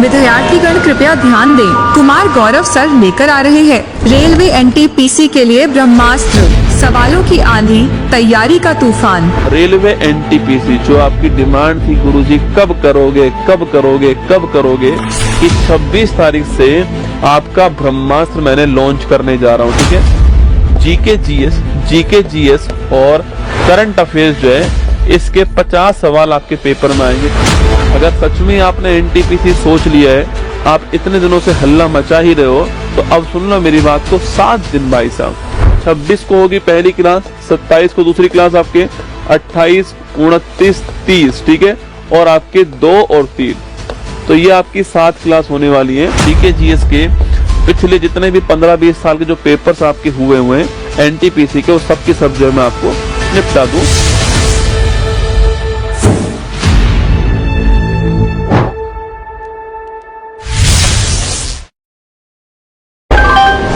विद्यार्थीगण कृपया ध्यान दें, कुमार गौरव सर लेकर आ रहे हैं रेलवे एनटीपीसी के लिए ब्रह्मास्त्र, सवालों की आंधी, तैयारी का तूफान। रेलवे एनटीपीसी जो आपकी डिमांड थी गुरुजी कब करोगे कब करोगे कब करोगे, कि 26 तारीख से आपका ब्रह्मास्त्र मैंने लॉन्च करने जा रहा हूँ। ठीक है, जीके जीएस और करंट अफेयर्स जो है इसके 50 सवाल आपके पेपर में आएंगे। अगर सच में आपने एनटीपीसी सोच लिया है, आप इतने दिनों से हल्ला मचा ही रहे हो, तो अब सुन लो मेरी बात को। 7 दिन भाई साहब, 26 को होगी पहली क्लास, 27 को दूसरी क्लास आपके, 28, 29, 30, ठीक है, और आपके 2 और 3, तो ये आपकी 7 क्लास होने वाली है। जीके जीएस के पिछले जितने भी 15-20 साल के जो पेपर्स आपके हुए हैं एनटीपीसी के, उस सब की सब जो मैं आपको निपटा दूं।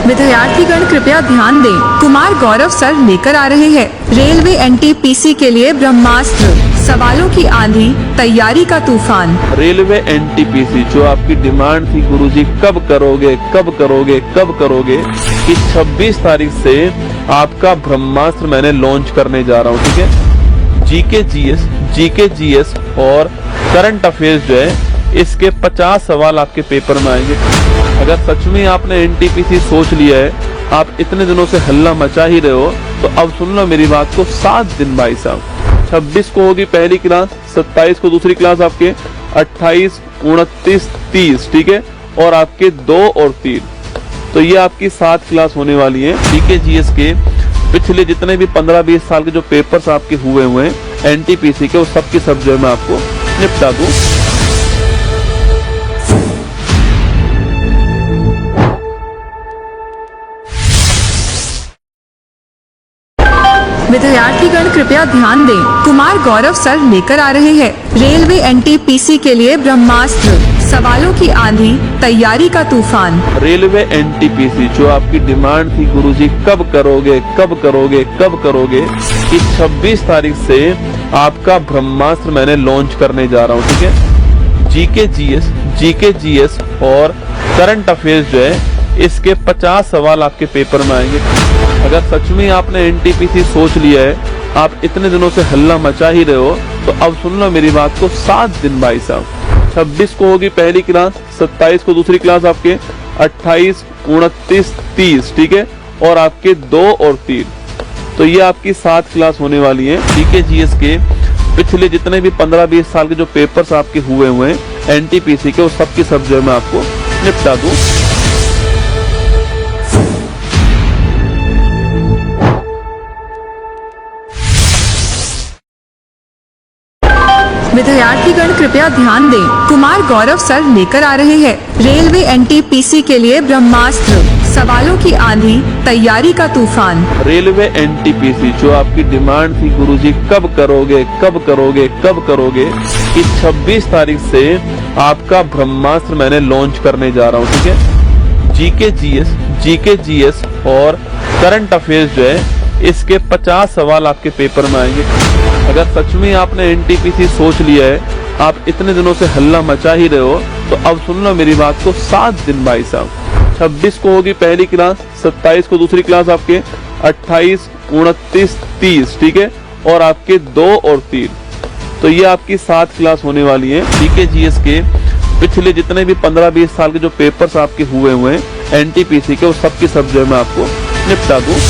विद्यार्थीगण कृपया ध्यान दें, कुमार गौरव सर लेकर आ रहे हैं रेलवे एनटीपीसी के लिए ब्रह्मास्त्र, सवालों की आंधी, तैयारी का तूफान। रेलवे एनटीपीसी जो आपकी डिमांड थी गुरुजी कब करोगे कब करोगे कब करोगे, कि 26 तारीख से आपका ब्रह्मास्त्र मैंने लॉन्च करने जा रहा हूँ। ठीक है, जीके जीएस और करंट अफेयर्स जो है इसके 50 सवाल आपके पेपर में आएंगे। अगर सच में आपने एनटीपीसी सोच लिया है, आप इतने दिनों से हल्ला मचा ही रहे हो, तो अब सुन लो मेरी बात को। 7 दिन भाई साहब, 26 को होगी पहली क्लास, 27 को दूसरी क्लास आपके, 28, 29, 30, ठीक है, और आपके 2 और 3, तो ये आपकी 7 क्लास होने वाली है। जीके जीएस के पिछले जितने भी 15-20 साल के जो पेपर्स आपके हुए हैं एनटीपीसी के, उस सब की सब जो मैं आपको निपटा दूं। विद्यार्थीगण कृपया ध्यान दें, कुमार गौरव सर लेकर आ रहे हैं रेलवे एनटीपीसी के लिए ब्रह्मास्त्र, सवालों की आंधी, तैयारी का तूफान। रेलवे एनटीपीसी जो आपकी डिमांड थी गुरुजी कब करोगे कब करोगे कब करोगे, कि 26 तारीख से आपका ब्रह्मास्त्र मैंने लॉन्च करने जा रहा हूँ। ठीक है, जीके जीएस और करंट अफेयर्स जो है इसके 50 सवाल आपके पेपर में आएंगे। अगर सच में आपने एनटीपीसी सोच लिया है, आप इतने दिनों से हल्ला मचा ही रहे हो, तो अब सुन लो मेरी बात को। 7 दिन भाई साहब, 26 को होगी पहली क्लास, 27 को दूसरी क्लास आपके, 28, 29, 30, ठीक है, और आपके 2 और 3, तो ये आपकी 7 क्लास होने वाली है। जीके जीएस के पिछले जितने भी 15-20 साल के जो पेपर्स आपके हुए हैं एनटीपीसी के, उस सब की सब जो मैं आपको निपटा दूं। विद्यार्थीगण कृपया ध्यान दें, कुमार गौरव सर लेकर आ रहे हैं रेलवे एनटीपीसी के लिए ब्रह्मास्त्र, सवालों की आंधी, तैयारी का तूफान। रेलवे एनटीपीसी जो आपकी डिमांड थी गुरुजी कब करोगे कब करोगे कब करोगे, कि 26 तारीख से आपका ब्रह्मास्त्र मैंने लॉन्च करने जा रहा हूँ। ठीक है, जीके जीएस और करंट अफेयर्स जो है इसके 50 सवाल आपके पेपर में आएंगे। अगर सच में आपने एनटीपीसी सोच लिया है, आप इतने दिनों से हल्ला मचा ही रहे हो, तो अब सुन लो मेरी बात को। 7 दिन भाई साहब, 26 को होगी पहली क्लास, 27 को दूसरी क्लास आपके, 28, 29, 30, ठीक है, और आपके 2 और 3, तो ये आपकी 7 क्लास होने वाली है। जीके जीएस के पिछले जितने भी 15-20 साल के जो पेपर्स आपके हुए हैं एनटीपीसी के, उस सब की सब जो मैं आपको निपटा दूं।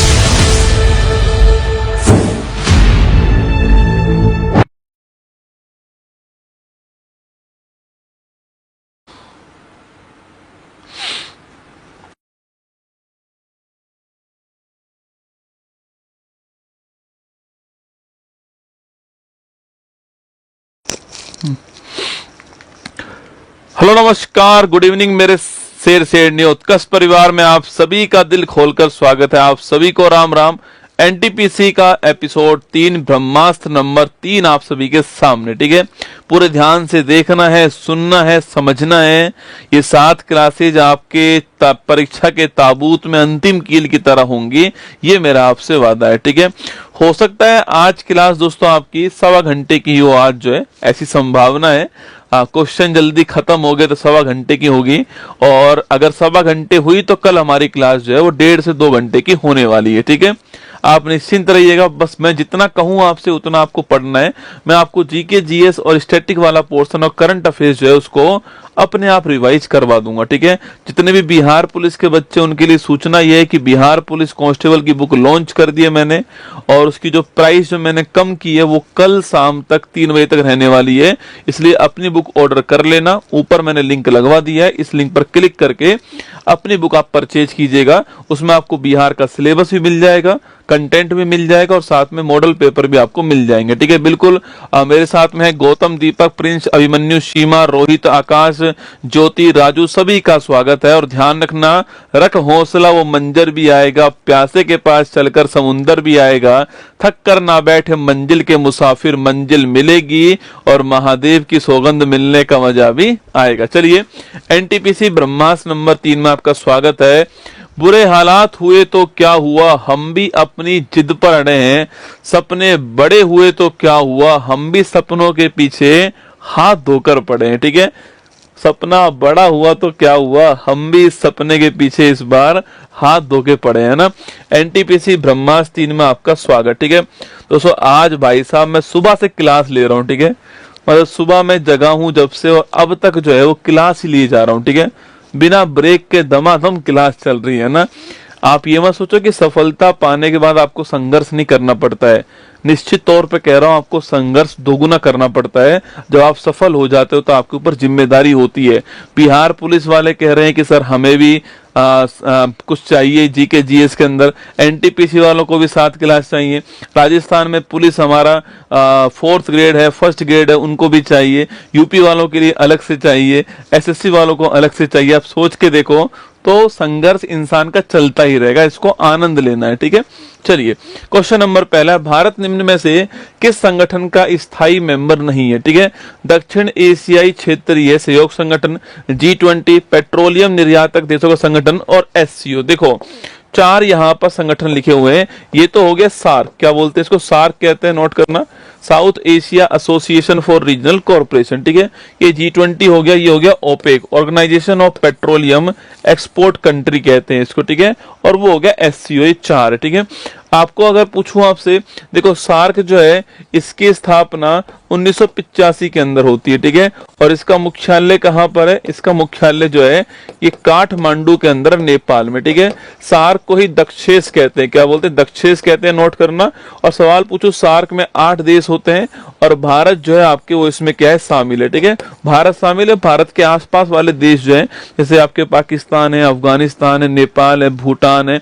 हेलो नमस्कार, गुड इवनिंग मेरे शेर उत्कर्ष परिवार में आप सभी का दिल खोलकर स्वागत है। आप सभी को राम राम। एनटीपीसी का एपिसोड 3 ब्रह्मास्त्र नंबर 3 आप सभी के सामने। ठीक है, पूरे ध्यान से देखना है, सुनना है, समझना है। ये 7 क्लासेज आपके परीक्षा के ताबूत में अंतिम कील की तरह होंगी, ये मेरा आपसे वादा है। ठीक है, हो सकता है आज क्लास दोस्तों आपकी 1.25 घंटे की हो, आज जो है ऐसी संभावना है। क्वेश्चन जल्दी खत्म हो गए तो 1.25 घंटे की होगी, और अगर 1.25 घंटे हुई तो कल हमारी क्लास जो है वो 1.5 से 2 घंटे की होने वाली है। ठीक है, आप निश्चिंत रहिएगा, बस मैं जितना कहूं आपसे उतना आपको पढ़ना है। मैं आपको जीके, जीएस और स्टैटिक वाला पोर्शन और करंट अफेयर्स जो है उसको अपने आप रिवाइज करवा दूंगा। ठीक है, जितने भी बिहार पुलिस के बच्चे उनके लिए सूचना यह है कि बिहार पुलिस कांस्टेबल की बुक लॉन्च कर दी है मैंने, और उसकी जो प्राइस जो मैंने कम की है वो कल शाम तक 3 बजे तक रहने वाली है। इसलिए अपनी बुक ऑर्डर कर लेना, ऊपर मैंने लिंक लगवा दिया है, इस लिंक पर क्लिक करके अपनी बुक आप परचेज कीजिएगा। उसमें आपको बिहार का सिलेबस भी मिल जाएगा, कंटेंट भी मिल जाएगा और साथ में मॉडल पेपर भी आपको मिल जाएंगे। ठीक है, बिल्कुल मेरे साथ में है गौतम, दीपक, प्रिंस, अभिमन्यु, सीमा, रोहित, आकाश, ज्योति, राजू, सभी का स्वागत है। और ध्यान रखना, रख हौसला वो मंजर भी आएगा, प्यासे के पास चलकर समुंदर भी आएगा, थक कर ना बैठे मंजिल के मुसाफिर, मंजिल मिलेगी और महादेव की सौगंध मिलने का मजा भी आएगा। चलिए, एनटीपीसी ब्रह्मास्त्र नंबर 3 में आपका स्वागत है। बुरे हालात हुए तो क्या हुआ, हम भी अपनी जिद पर अड़े हैं। सपने बड़े हुए तो क्या हुआ, हम भी सपनों के पीछे हाथ धोकर पड़े हैं। ठीक है, सपना बड़ा हुआ तो क्या हुआ, हम भी इस सपने के पीछे इस बार हाथ धो के पड़े हैं ना। एनटीपीसी ब्रह्मास्त्र 3 में आपका स्वागत। ठीक है दोस्तों, आज भाई साहब मैं सुबह से क्लास ले रहा हूँ। ठीक है, मतलब सुबह मैं जगा हूँ जब से और अब तक जो है वो क्लास ही लिए जा रहा हूँ। ठीक है, बिना ब्रेक के दमादम क्लास चल रही है ना। आप ये मत सोचो कि सफलता पाने के बाद आपको संघर्ष नहीं करना पड़ता है। निश्चित तौर पे कह रहा हूं, आपको संघर्ष दोगुना करना पड़ता है। जब आप सफल हो जाते हो तो आपके ऊपर जिम्मेदारी होती है। बिहार पुलिस वाले कह रहे हैं कि सर हमें भी कुछ चाहिए जीके जीएस के अंदर, एनटीपीसी वालों को भी 7 क्लास चाहिए। राजस्थान में पुलिस हमारा 4th ग्रेड है, 1st ग्रेड है, उनको भी चाहिए। यूपी वालों के लिए अलग से चाहिए, एसएससी वालों को अलग से चाहिए। आप सोच के देखो, तो संघर्ष इंसान का चलता ही रहेगा, इसको आनंद लेना है। ठीक है, चलिए क्वेश्चन नंबर पहला, भारत निम्न में से किस संगठन का स्थायी मेंबर नहीं है। ठीक है, दक्षिण एशियाई क्षेत्रीय सहयोग संगठन, G20, पेट्रोलियम निर्यातक देशों का संगठन और SCO। देखो 4 यहाँ पर संगठन लिखे हुए हैं। ये तो हो गया सार्क, क्या बोलते हैं इसको, सार्क कहते हैं, नोट करना, South Asia association for regional corporation. ठीक है, ये G20 हो गया, ये हो गया OPEC, organisation of petroleum export country कहते हैं इसको। ठीक है, और वो हो गया SCO, ये 4 है। ठीक है, आपको अगर पूछूं आपसे, देखो सार्क जो है इसकी स्थापना 1985 के अंदर होती है। ठीक है, और इसका मुख्यालय कहां पर है, इसका मुख्यालय जो है ये काठमांडू के अंदर नेपाल में। ठीक है, सार्क को ही दक्षेश कहते हैं, क्या बोलते हैं, दक्षेश कहते हैं, नोट करना। और सवाल पूछो, सार्क में 8 देश होते हैं और भारत जो है आपके वो इसमें क्या है, शामिल है। ठीक है, भारत शामिल है। भारत के आसपास वाले देश जो है, जैसे आपके पाकिस्तान है, अफगानिस्तान है, नेपाल है, भूटान है,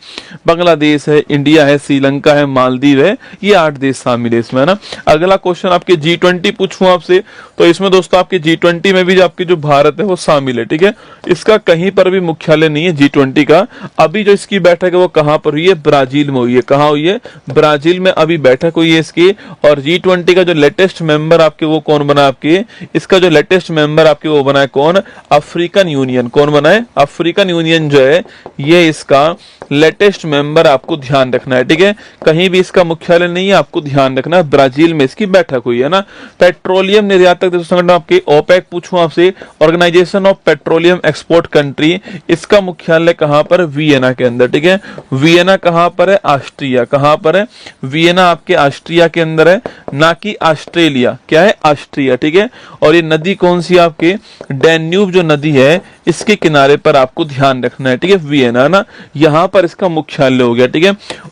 बांग्लादेश है, इंडिया है, श्रीलंका है, मालदीव है, ये 8 देश शामिल है इसमें ना। अगला क्वेश्चन आपके G20 पूछूं आपसे, तो इसमें दोस्तों आपके G20 में भी आपके जो भारत है वो शामिल है। ठीक है, इसका कहीं पर भी मुख्यालय नहीं है G20 का। अभी जो इसकी बैठक है वो कहां पर हुई है, ब्राजील में हुई है। कहां हुई है, ब्राजील में अभी बैठक हुई है इसकी। और G20 का जो लेटेस्ट मेंबर आपके वो कौन बना, आपके इसका जो लेटेस्ट मेंबर आपके वो बना है कौन, अफ्रीकन यूनियन। कौन बना है, अफ्रीकन यूनियन जो है ये इसका लेटेस्ट मेंबर, आपको ध्यान रखना है। ठीक है, कहीं भी इसका मुख्यालय नहीं है, आपको ध्यान रखना है, ब्राजील में इसकी बैठक हुई है ना। पेट्रोलियम निर्यातक देशों संगठन आपके ओपेक पूछूं आपसे, organisation of petroleum export country, इसका मुख्यालय कहां पर, वियना के अंदर। ठीक है, वियना कहां पर है, ऑस्ट्रिया। कहां पर है, वियना आपके ऑस्ट्रिया के अंदर है, ना कि ऑस्ट्रेलिया, क्या है, ऑस्ट्रिया। ठीक है, और ये नदी कौन सी आपके, डैन्यूब जो नदी है इसके किनारे पर आपको ध्यान रखना है। ठीक है, वियना ना, यहां पर इसका मुख्यालय हो गया। ठीक है,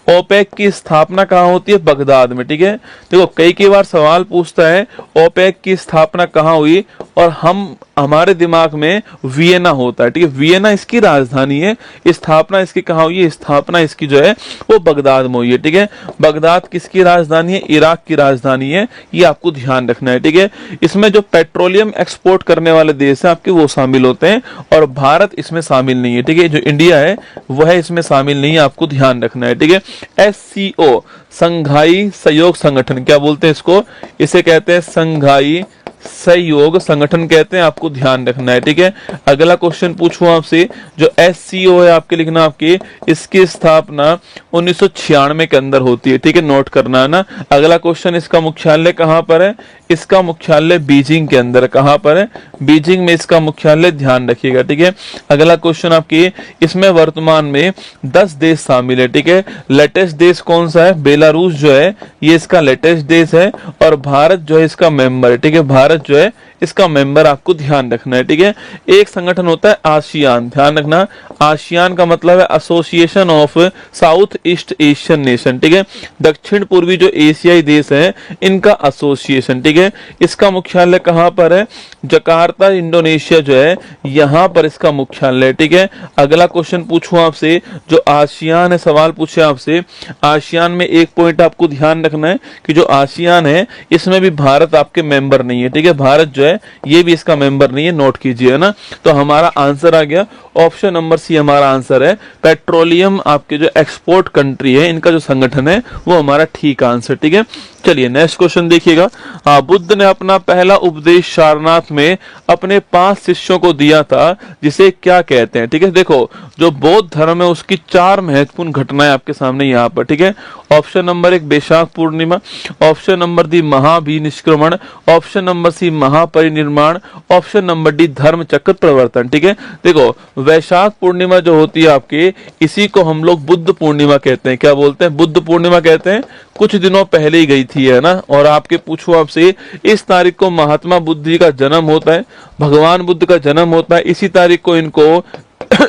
ओपेक की स्थापना कहां होती है, बगदाद में। ठीक है, देखो कई बार सवाल पूछता है ओपेक की स्थापना कहां हुई, और हम हमारे दिमाग में वियना होता है, ठीक है। वियना इसकी राजधानी है, स्थापना इसकी कहाँ हुई है, स्थापना इसकी जो है वो बगदाद में हुई है, ठीक है। बगदाद किसकी राजधानी है, इराक की राजधानी है, ये आपको ध्यान रखना है, ठीक है। इसमें जो पेट्रोलियम एक्सपोर्ट करने वाले देश है आपके वो शामिल होते हैं और भारत इसमें शामिल नहीं है, ठीक है। जो इंडिया है वह इसमें शामिल नहीं है, आपको ध्यान रखना है, ठीक है। SCO संघाई सहयोग संगठन, क्या बोलते हैं इसको, इसे कहते हैं संघाई सहयोग संगठन कहते हैं, आपको ध्यान रखना है, ठीक है। अगला क्वेश्चन पूछूं आपसे, जो SCO है आपके लिखना, आपकी इसकी स्थापना 1996 के अंदर होती है, ठीक है, नोट करना है ना। अगला क्वेश्चन, इसका मुख्यालय कहां पर है, इसका मुख्यालय बीजिंग के अंदर, कहां पर है, बीजिंग में इसका मुख्यालय, ध्यान रखिएगा, ठीक है। अगला क्वेश्चन आपकी, इसमें वर्तमान में 10 देश शामिल है, ठीक है। लेटेस्ट देश कौन सा है, बेलारूस जो है ये इसका लेटेस्ट देश है और भारत जो है इसका मेंबर है, ठीक है। भारत जो है इसका मेंबर, आपको ध्यान रखना है, ठीक है। एक संगठन होता है आसियान, ध्यान रखना, आसियान का मतलब है association of south east Asian nation, ठीक है। दक्षिण पूर्वी जो एशियाई देश हैं इनका एसोसिएशन, ठीक है। इसका मुख्यालय कहां पर है, जकार्ता इंडोनेशिया जो है यहां पर इसका मुख्यालय, ठीक है। अगला क्वेश्चन पूछूं आपसे, जो आसियान है, सवाल पूछे आपसे, आसियान में एक पॉइंट आपको ध्यान रखना है कि जो आसियान है इसमें भी भारत आपके मेंबर नहीं है, ठीक है। भारत जो है ये भी इसका मेंबर नहीं है, नोट कीजिए ना। तो हमारा आंसर आ गया ऑप्शन नंबर सी, हमारा आंसर है पेट्रोलियम आपके जो एक्सपोर्ट कंट्री है इनका जो संगठन है वो हमारा ठीक आंसर, ठीक है। चलिए नेक्स्ट क्वेश्चन देखिएगा। बुद्ध ने अपना पहला उपदेश सारनाथ में अपने 5 शिष्यों को दिया था, जिसे क्या कहते हैं, ठीक है। देखो जो बौद्ध धर्म है उसकी 4 महत्वपूर्ण घटनाएं आपके सामने यहाँ पर, ठीक है। Option number 1 Vaishakh Purnima, option number D Mahabhinishkraman, option number C Mahaparinirvan, option number D Dharma Chakra प्रवर्तन, ठीक है। देखो वैशाख पूर्णिमा जो होती है आपके, इसी को हम लोग बुद्ध पूर्णिमा कहते हैं, क्या बोलते हैं, बुद्ध पूर्णिमा कहते हैं। कुछ दिनों पहले ही गई थी, है ना। और आपके पूछो आपसे, इस तारीख को महात्मा बुद्ध जी का जन्म होता है, भगवान बुद्ध का जन्म होता है, इसी तारीख को इनको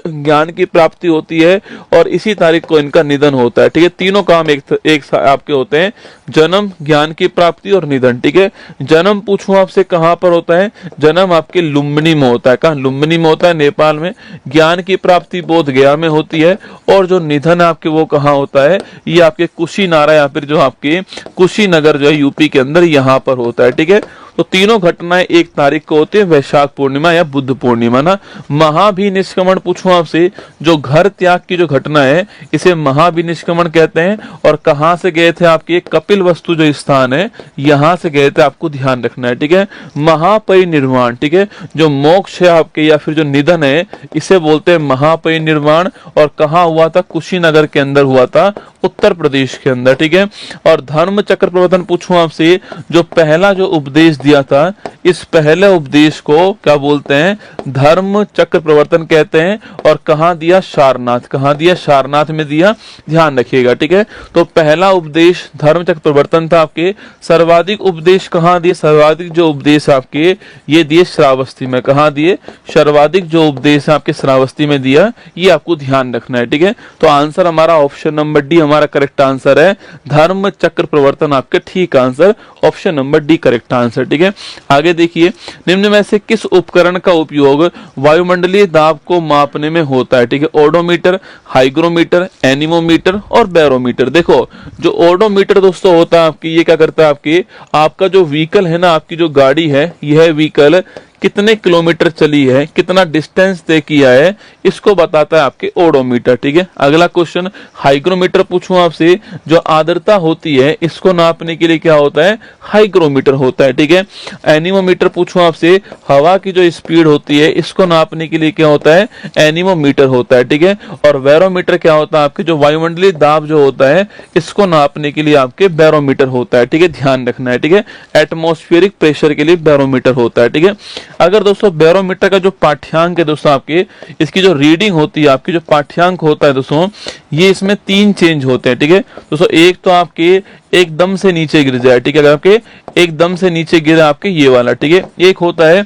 ज्ञान की प्राप्ति होती है और इसी तारीख को इनका निधन होता है, ठीक है। तीनों काम एक आपके होते हैं, जन्म, ज्ञान की प्राप्ति और निधन, ठीक है। जन्म पूछूं आपसे कहां पर होता है, जन्म आपके लुम्बिनी में होता है, कहां, लुम्बिनी में होता है, नेपाल में। ज्ञान की प्राप्ति बोध गया में होती है और जो निधन आपके वो कहां होता है, ये आपके कुशीनारा या फिर जो आपके कुशीनगर जो है यूपी के अंदर यहाँ पर होता है, ठीक है। तो तीनों घटनाएं एक तारीख को होती है, वैशाख पूर्णिमा या बुद्ध पूर्णिमा ना। महाभिनिष्क्रमण पूछूं आपसे, जो घर त्याग की जो घटना है इसे महाभिनिष्क्रमण कहते हैं और कहां से गए थे आपके, कपिल वस्तु जो स्थान है यहां से गए थे, आपको ध्यान रखना है, ठीक है। महापरिनिर्वाण, ठीक है, जो मोक्ष है आपके या फिर जो निधन है इसे बोलते हैं महापरिनिर्वाण और कहां हुआ था, कुशीनगर के अंदर हुआ था, उत्तर प्रदेश के अंदर, ठीक है। और धर्म चक्र प्रवर्तन पूछूं आपसे, जो पहला जो उपदेश दिया था, इस पहले उपदेश को क्या बोलते हैं, धर्म चक्र प्रवर्तन कहते हैं और कहां दिया, सारनाथ, कहां दिया, सारनाथ में दिया, ध्यान रखिएगा, ठीक है। तो पहला उपदेश धर्म चक्र प्रवर्तन था आपके। सर्वाधिक उपदेश कहां दिए, सर्वाधिक जो उपदेश आपके ये दिए श्रावस्ती में, कहां दिए, सर्वाधिक जो उपदेश आपके श्रावस्ती में दिया, ये आपको ध्यान रखना है, ठीक है। तो आंसर हमारा ऑप्शन नंबर डी हमारा करेक्ट आंसर है, धर्म चक्र प्रवर्तन आपके ठीक answer, option number D correct answer, ठीक है। आगे देखिए, निम्न में से किस उपकरण का उपयोग वायुमंडलीय दाब को मापने में होता है, ठीक है। ओडोमीटर, हाइग्रोमीटर, एनीमोमीटर और बैरोमीटर। देखो जो ओडोमीटर दोस्तों होता है आपकी, ये क्या करता है आपकी, आपका जो व्हीकल है ना, आपकी जो गाड़ी है, यह व्हीकल कितने किलोमीटर चली है, कितना डिस्टेंस तय किया है, इसको बताता है आपके ओडोमीटर, ठीक है। अगला क्वेश्चन, हाइग्रोमीटर पूछूं आपसे, जो आर्द्रता होती है इसको नापने के लिए क्या होता है, हाइग्रोमीटर होता है, ठीक है। एनीमोमीटर पूछूं आपसे, हवा की जो स्पीड होती है इसको नापने के लिए क्या होता है, एनीमोमीटर होता है, ठीक है। और बैरोमीटर क्या होता है आपके, जो वायुमंडलीय दाब जो होता है इसको नापने के लिए आपके बैरोमीटर होता है, ठीक है, ध्यान रखना है, ठीक है। एटमॉस्फेरिक प्रेशर के लिए बैरोमीटर होता है, ठीक है। अगर दोस्तों बैरोमीटर का जो पाठ्यांक है दोस्तों आपके, इसकी जो रीडिंग होती है आपकी, जो पाठ्यांक होता है दोस्तों, ये इसमें 3 चेंज होते हैं, ठीक है दोस्तों। एक तो आपके एकदम से नीचे गिर जाए, ठीक है, अगर आपके एकदम से नीचे गिरे आपके ये वाला, ठीक है। एक होता है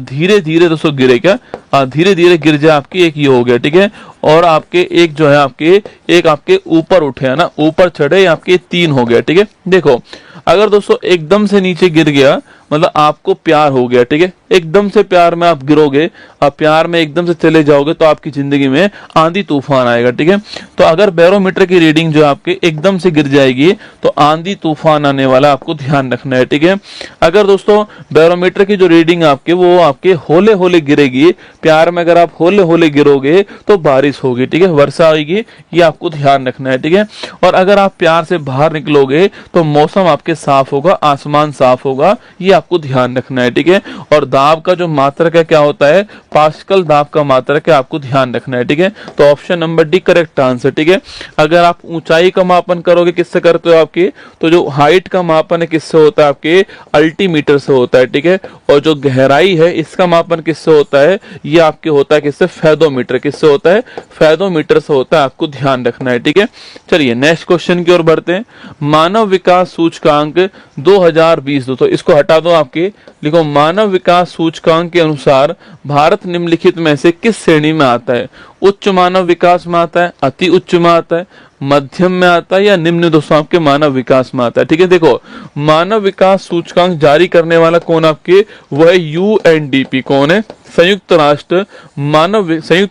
धीरे धीरे दोस्तों गिरे, क्या धीरे धीरे गिर जाए आपकी, एक ये हो गया, ठीक है। और आपके एक जो है आपके एक आपके ऊपर उठे है ना, ऊपर चढ़े, आपके 3 हो गया, ठीक है। देखो अगर दोस्तों एकदम से नीचे गिर गया मतलब आपको प्यार हो गया, ठीक है। एकदम से प्यार में आप गिरोगे, आप प्यार में एकदम से चले जाओगे तो आपकी जिंदगी में आंधी तूफान आएगा, ठीक है। तो अगर बैरोमीटर की रीडिंग जो आपके एकदम से गिर जाएगी तो आंधी तूफान आने वाला, आपको ध्यान रखना है, ठीक है। अगर दोस्तों बैरोमीटर की जो रीडिंग आपके वो आपके होले होले गिरेगी, प्यार में अगर आप होले होले गिरोगे तो बारिश होगी, ठीक है, वर्षा आएगी, ये आपको ध्यान रखना है, ठीक है। और अगर आप प्यार से बाहर निकलोगे तो मौसम आपके साफ होगा, आसमान साफ होगा, ये आपको ध्यान रखना है, ठीक है। और दाब का जो मात्रक है क्या होता है, पास्कल दाब का मात्रक है, आपको ध्यान रखना है, ठीक है। तो option number D correct answer, ठीक है। अगर आप ऊंचाई का मापन करोगे किससे करते हो आपकी, तो जो हाइट का मापन है किससे होता है, आपके अल्टीमीटर से होता है, ठीक है। और जो गहराई है इसका मापन किससे होता है, ये आपके होता है किससे, फेदोमीटर, किससे होता है, फेदोमीटर से होता है, आपको ध्यान रखना है, ठीक है। चलिए नेक्स्ट क्वेश्चन की ओर बढ़ते हैं। मानव विकास सूचकांक 2020, दोस्तों इसको हटा दो, आपके लिखो मानव विकास सूचकांक के अनुसार भारत निम्नलिखित में से किस श्रेणी में आता है। उच्च मानव विकास में आता है, अति उच्च में आता है, मध्यम में आता है या निम्न, दोस्तों आपके मानव विकास में आता है, ठीक है। देखो मानव विकास सूचकांक जारी करने वाला कौन आपके, वह यूएनडीपी, कौन है, संयुक्त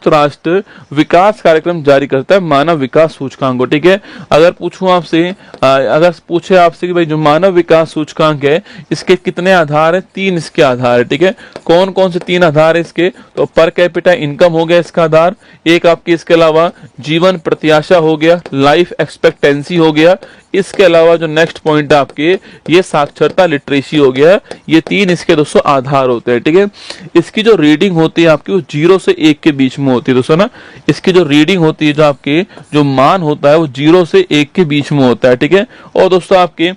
राष्ट्र विकास कार्यक्रम जारी करता है मानव विकास सूचकांक को, ठीक है। अगर पूछूं आपसे, अगर पूछे आपसे कि भाई जो मानव विकास सूचकांक है इसके कितने आधार है, 3 इसके आधार है, ठीक है। कौन कौन से 3 आधार है इसके, तो पर कैपिटा इनकम हो गया इसका आधार, एक आपके इसके अलावा जीवन प्रत्याशा हो गया, लाइफ एक्सपेक्टेंसी हो गया, इसके अलावा जो नेक्स्ट पॉइंट है आपके ये साक्षरता लिटरेसी हो गया, ये 3 इसके दोस्तों आधार होते हैं, ठीक है। इसकी जो रीडिंग होती है आपकी वो 0 से 1 के बीच में होती है दोस्तों ना, इसकी जो रीडिंग होती है, जो आपके जो मान होता है वो 0 से 1 के बीच में होता है, ठीक है। और दोस्तों आपके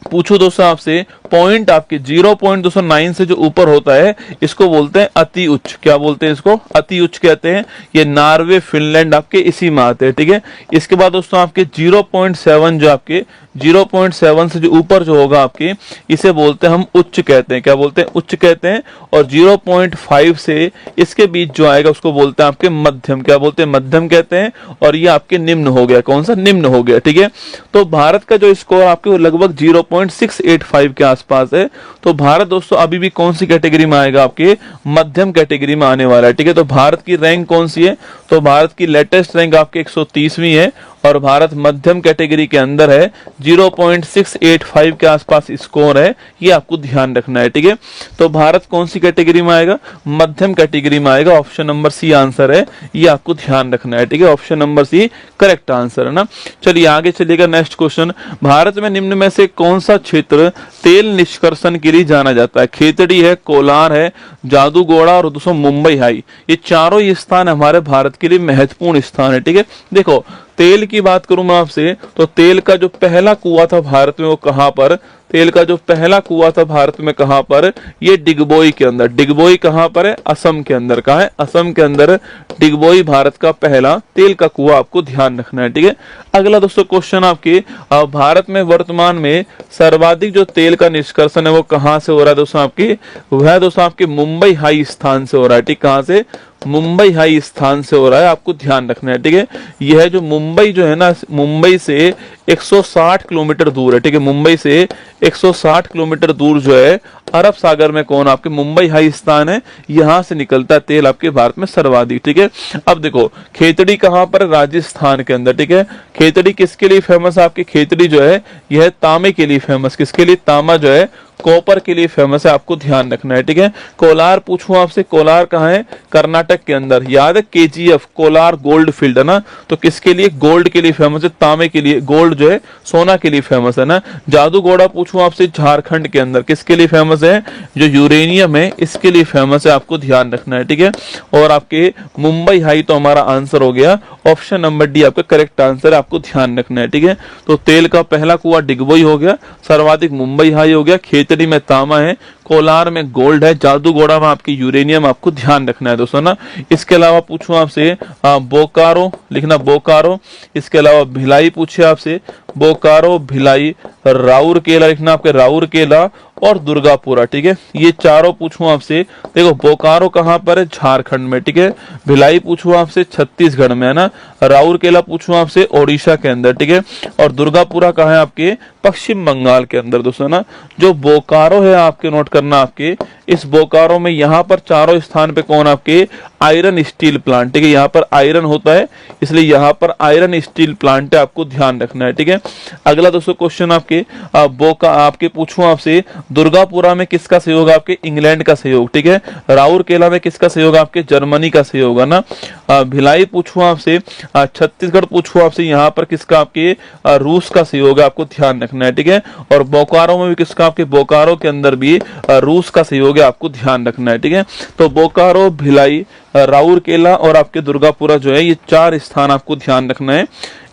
पूछो दोस्तों आपसे, पॉइंट आपके 0.209 से जो ऊपर होता है इसको बोलते हैं अति उच्च, क्या बोलते हैं इसको, अति उच्च कहते हैं। ये नॉर्वे फिनलैंड आपके इसी में आते हैं, ठीक है। इसके बाद दोस्तों आपके 0.7 जो आपके 0.7 से जो ऊपर जो होगा आपके, इसे बोलते हैं हम उच्च कहते हैं, क्या बोलते हैं, उच्च कहते हैं। और 0.5 से इसके बीच जो आएगा उसको बोलते हैं आपके मध्यम, क्या बोलते हैं, मध्यम कहते हैं। और ये आपके निम्न हो गया, कौन सा, निम्न हो गया, ठीक है। तो भारत का जो स्कोर आपके वो लगभग 0.685 के आसपास है। तो भारत दोस्तों अभी भी कौन सी कैटेगरी में आएगा, आपके मध्यम कैटेगरी में आने वाला है, ठीक है। तो भारत की रैंक कौन सी है, तो भारत की लेटेस्ट रैंक आपके 130वीं है और भारत मध्यम कैटेगरी के अंदर है, 0.685 के आसपास स्कोर है, ये आपको ध्यान रखना है, ठीक है। तो भारत कौन सी कैटेगरी में आएगा, मध्यम कैटेगरी में आएगा, ऑप्शन नंबर सी आंसर है, ये आपको ध्यान रखना है, ठीक है। Option number C correct answer है ना। चलिए आगे चलिएगा, नेक्स्ट क्वेश्चन, भारत में निम्न में से कौन सा क्षेत्र तेल निष्कर्षण के लिए जाना जाता है। खेतड़ी है, कोलार है, जादूगोड़ा और दोस्तों मुंबई हाई, ये चारों ही स्थान हमारे भारत के लिए महत्वपूर्ण स्थान है, ठीक है। देखो तेल की बात करूं मैं आपसे, तो तेल का जो पहला कुआं था भारत में वो कहां पर, तेल का जो पहला कुआं था भारत में कहां पर, ये डिगबोई के अंदर। डिगबोई कहां पर है, असम के अंदर। कहां है, असम के अंदर डिगबोई भारत का पहला तेल का कुआं, आपको ध्यान रखना है, ठीक है। अगला दोस्तों क्वेश्चन आपके, भारत में वर्तमान में सर्वाधिक जो तेल का निष्कर्षण है वो कहां से हो रहा है दोस्तों आपके, वह दोस्तों आपके मुंबई हाई स्थान से हो रहा है, ठीक। कहां से, मुंबई हाई स्थान से हो रहा है, आपको ध्यान रखना है, ठीक है। यह जो मुंबई जो है ना, मुंबई से 160 किलोमीटर दूर है, ठीक है। मुंबई से 160 किलोमीटर दूर जो है अरब सागर में कौन, आपके मुंबई हाई स्थान है, यहां से निकलता है तेल आपके भारत में सर्वाधिक, ठीक है। अब देखो खेतड़ी कहां पर, राजस्थान के अंदर, ठीक है। खेतड़ी किसके लिए फेमस है, आपकी खेतड़ी जो है यह तांबे के लिए फेमस, किसके लिए, तांबा जो है कॉपर के लिए फेमस है, आपको ध्यान रखना है, ठीक है। कोलार पूछूं आपसे, कोलार कहां है, कर्नाटक के अंदर। याद है केजीएफ, कोलार गोल्ड फील्ड है ना, तो किसके लिए, गोल्ड के लिए फेमस है, तांबे के लिए, गोल्ड जो है सोना के लिए फेमस है ना। जादूगोड़ा पूछूं आपसे, झारखंड के अंदर, किसके लिए फेमस है, जो यूरेनियम है इसके लिए फेमस है, आपको ध्यान रखना है, ठीक है। और आपके मुंबई हाई तो हमारा आंसर हो गया, ऑप्शन नंबर डी आपका करेक्ट आंसर है, आपको ध्यान रखना है, ठीक है। तो तेल का पहला कुआं डिगबोई हो गया, सर्वाधिक मुंबई हाई हो गया, खेतड़ी में तांबा है, कोलार में गोल्ड है, जादूगोड़ा में आपकी यूरेनियम, आपको ध्यान रखना है दोस्तों ना। इसके अलावा पूछूं आपसे बोकारो, लिखना बोकारो। इसके अलावा भिलाई पूछे आपसे, बोकारो, भिलाई, राउरकेला लिखना आपके राउरकेला और दुर्गापुरा, ठीक है। ये चारों पूछूं आपसे, देखो बोकारो कहाँ पर है, झारखंड में, ठीक है। भिलाई पूछूं आपसे छत्तीसगढ़ में, है ना। राउरकेला पूछूं आपसे ओडिशा के अंदर, ठीक है। और दुर्गापुरा कहाँ है आपके, पश्चिम बंगाल के अंदर दोस्तों ना। जो बोकारो है आपके नोट करना, आपके इस बोकारो में यहाँ पर चारों स्थान पे कौन आपके, आयरन स्टील प्लांट, ठीक है। यहाँ पर आयरन होता है, इसलिए यहाँ पर आयरन स्टील प्लांट है, आपको ध्यान रखना है, ठीक है। अगला दोस्तों क्वेश्चन आपके आपके पूछूं आपसे, दुर्गापुरा में किसका सहयोग, आपके इंग्लैंड का सहयोग, ठीक है। राउरकेला में किसका सहयोग, आपके जर्मनी का सहयोग, है ना। भिलाई पूछूं आपसे, छत्तीसगढ़ पूछूं आपसे, यहाँ पर किसका, आपके रूस का सहयोग है, आपको ध्यान रखना है, ठीक है। और बोकारो में भी किसका, आपके बोकारो के अंदर भी रूस का सहयोग है, आपको ध्यान रखना है, ठीक है। तो बोकारो, भिलाई, राउरकेला और आपके दुर्गापुरा जो है, ये 4 स्थान आपको ध्यान रखना है।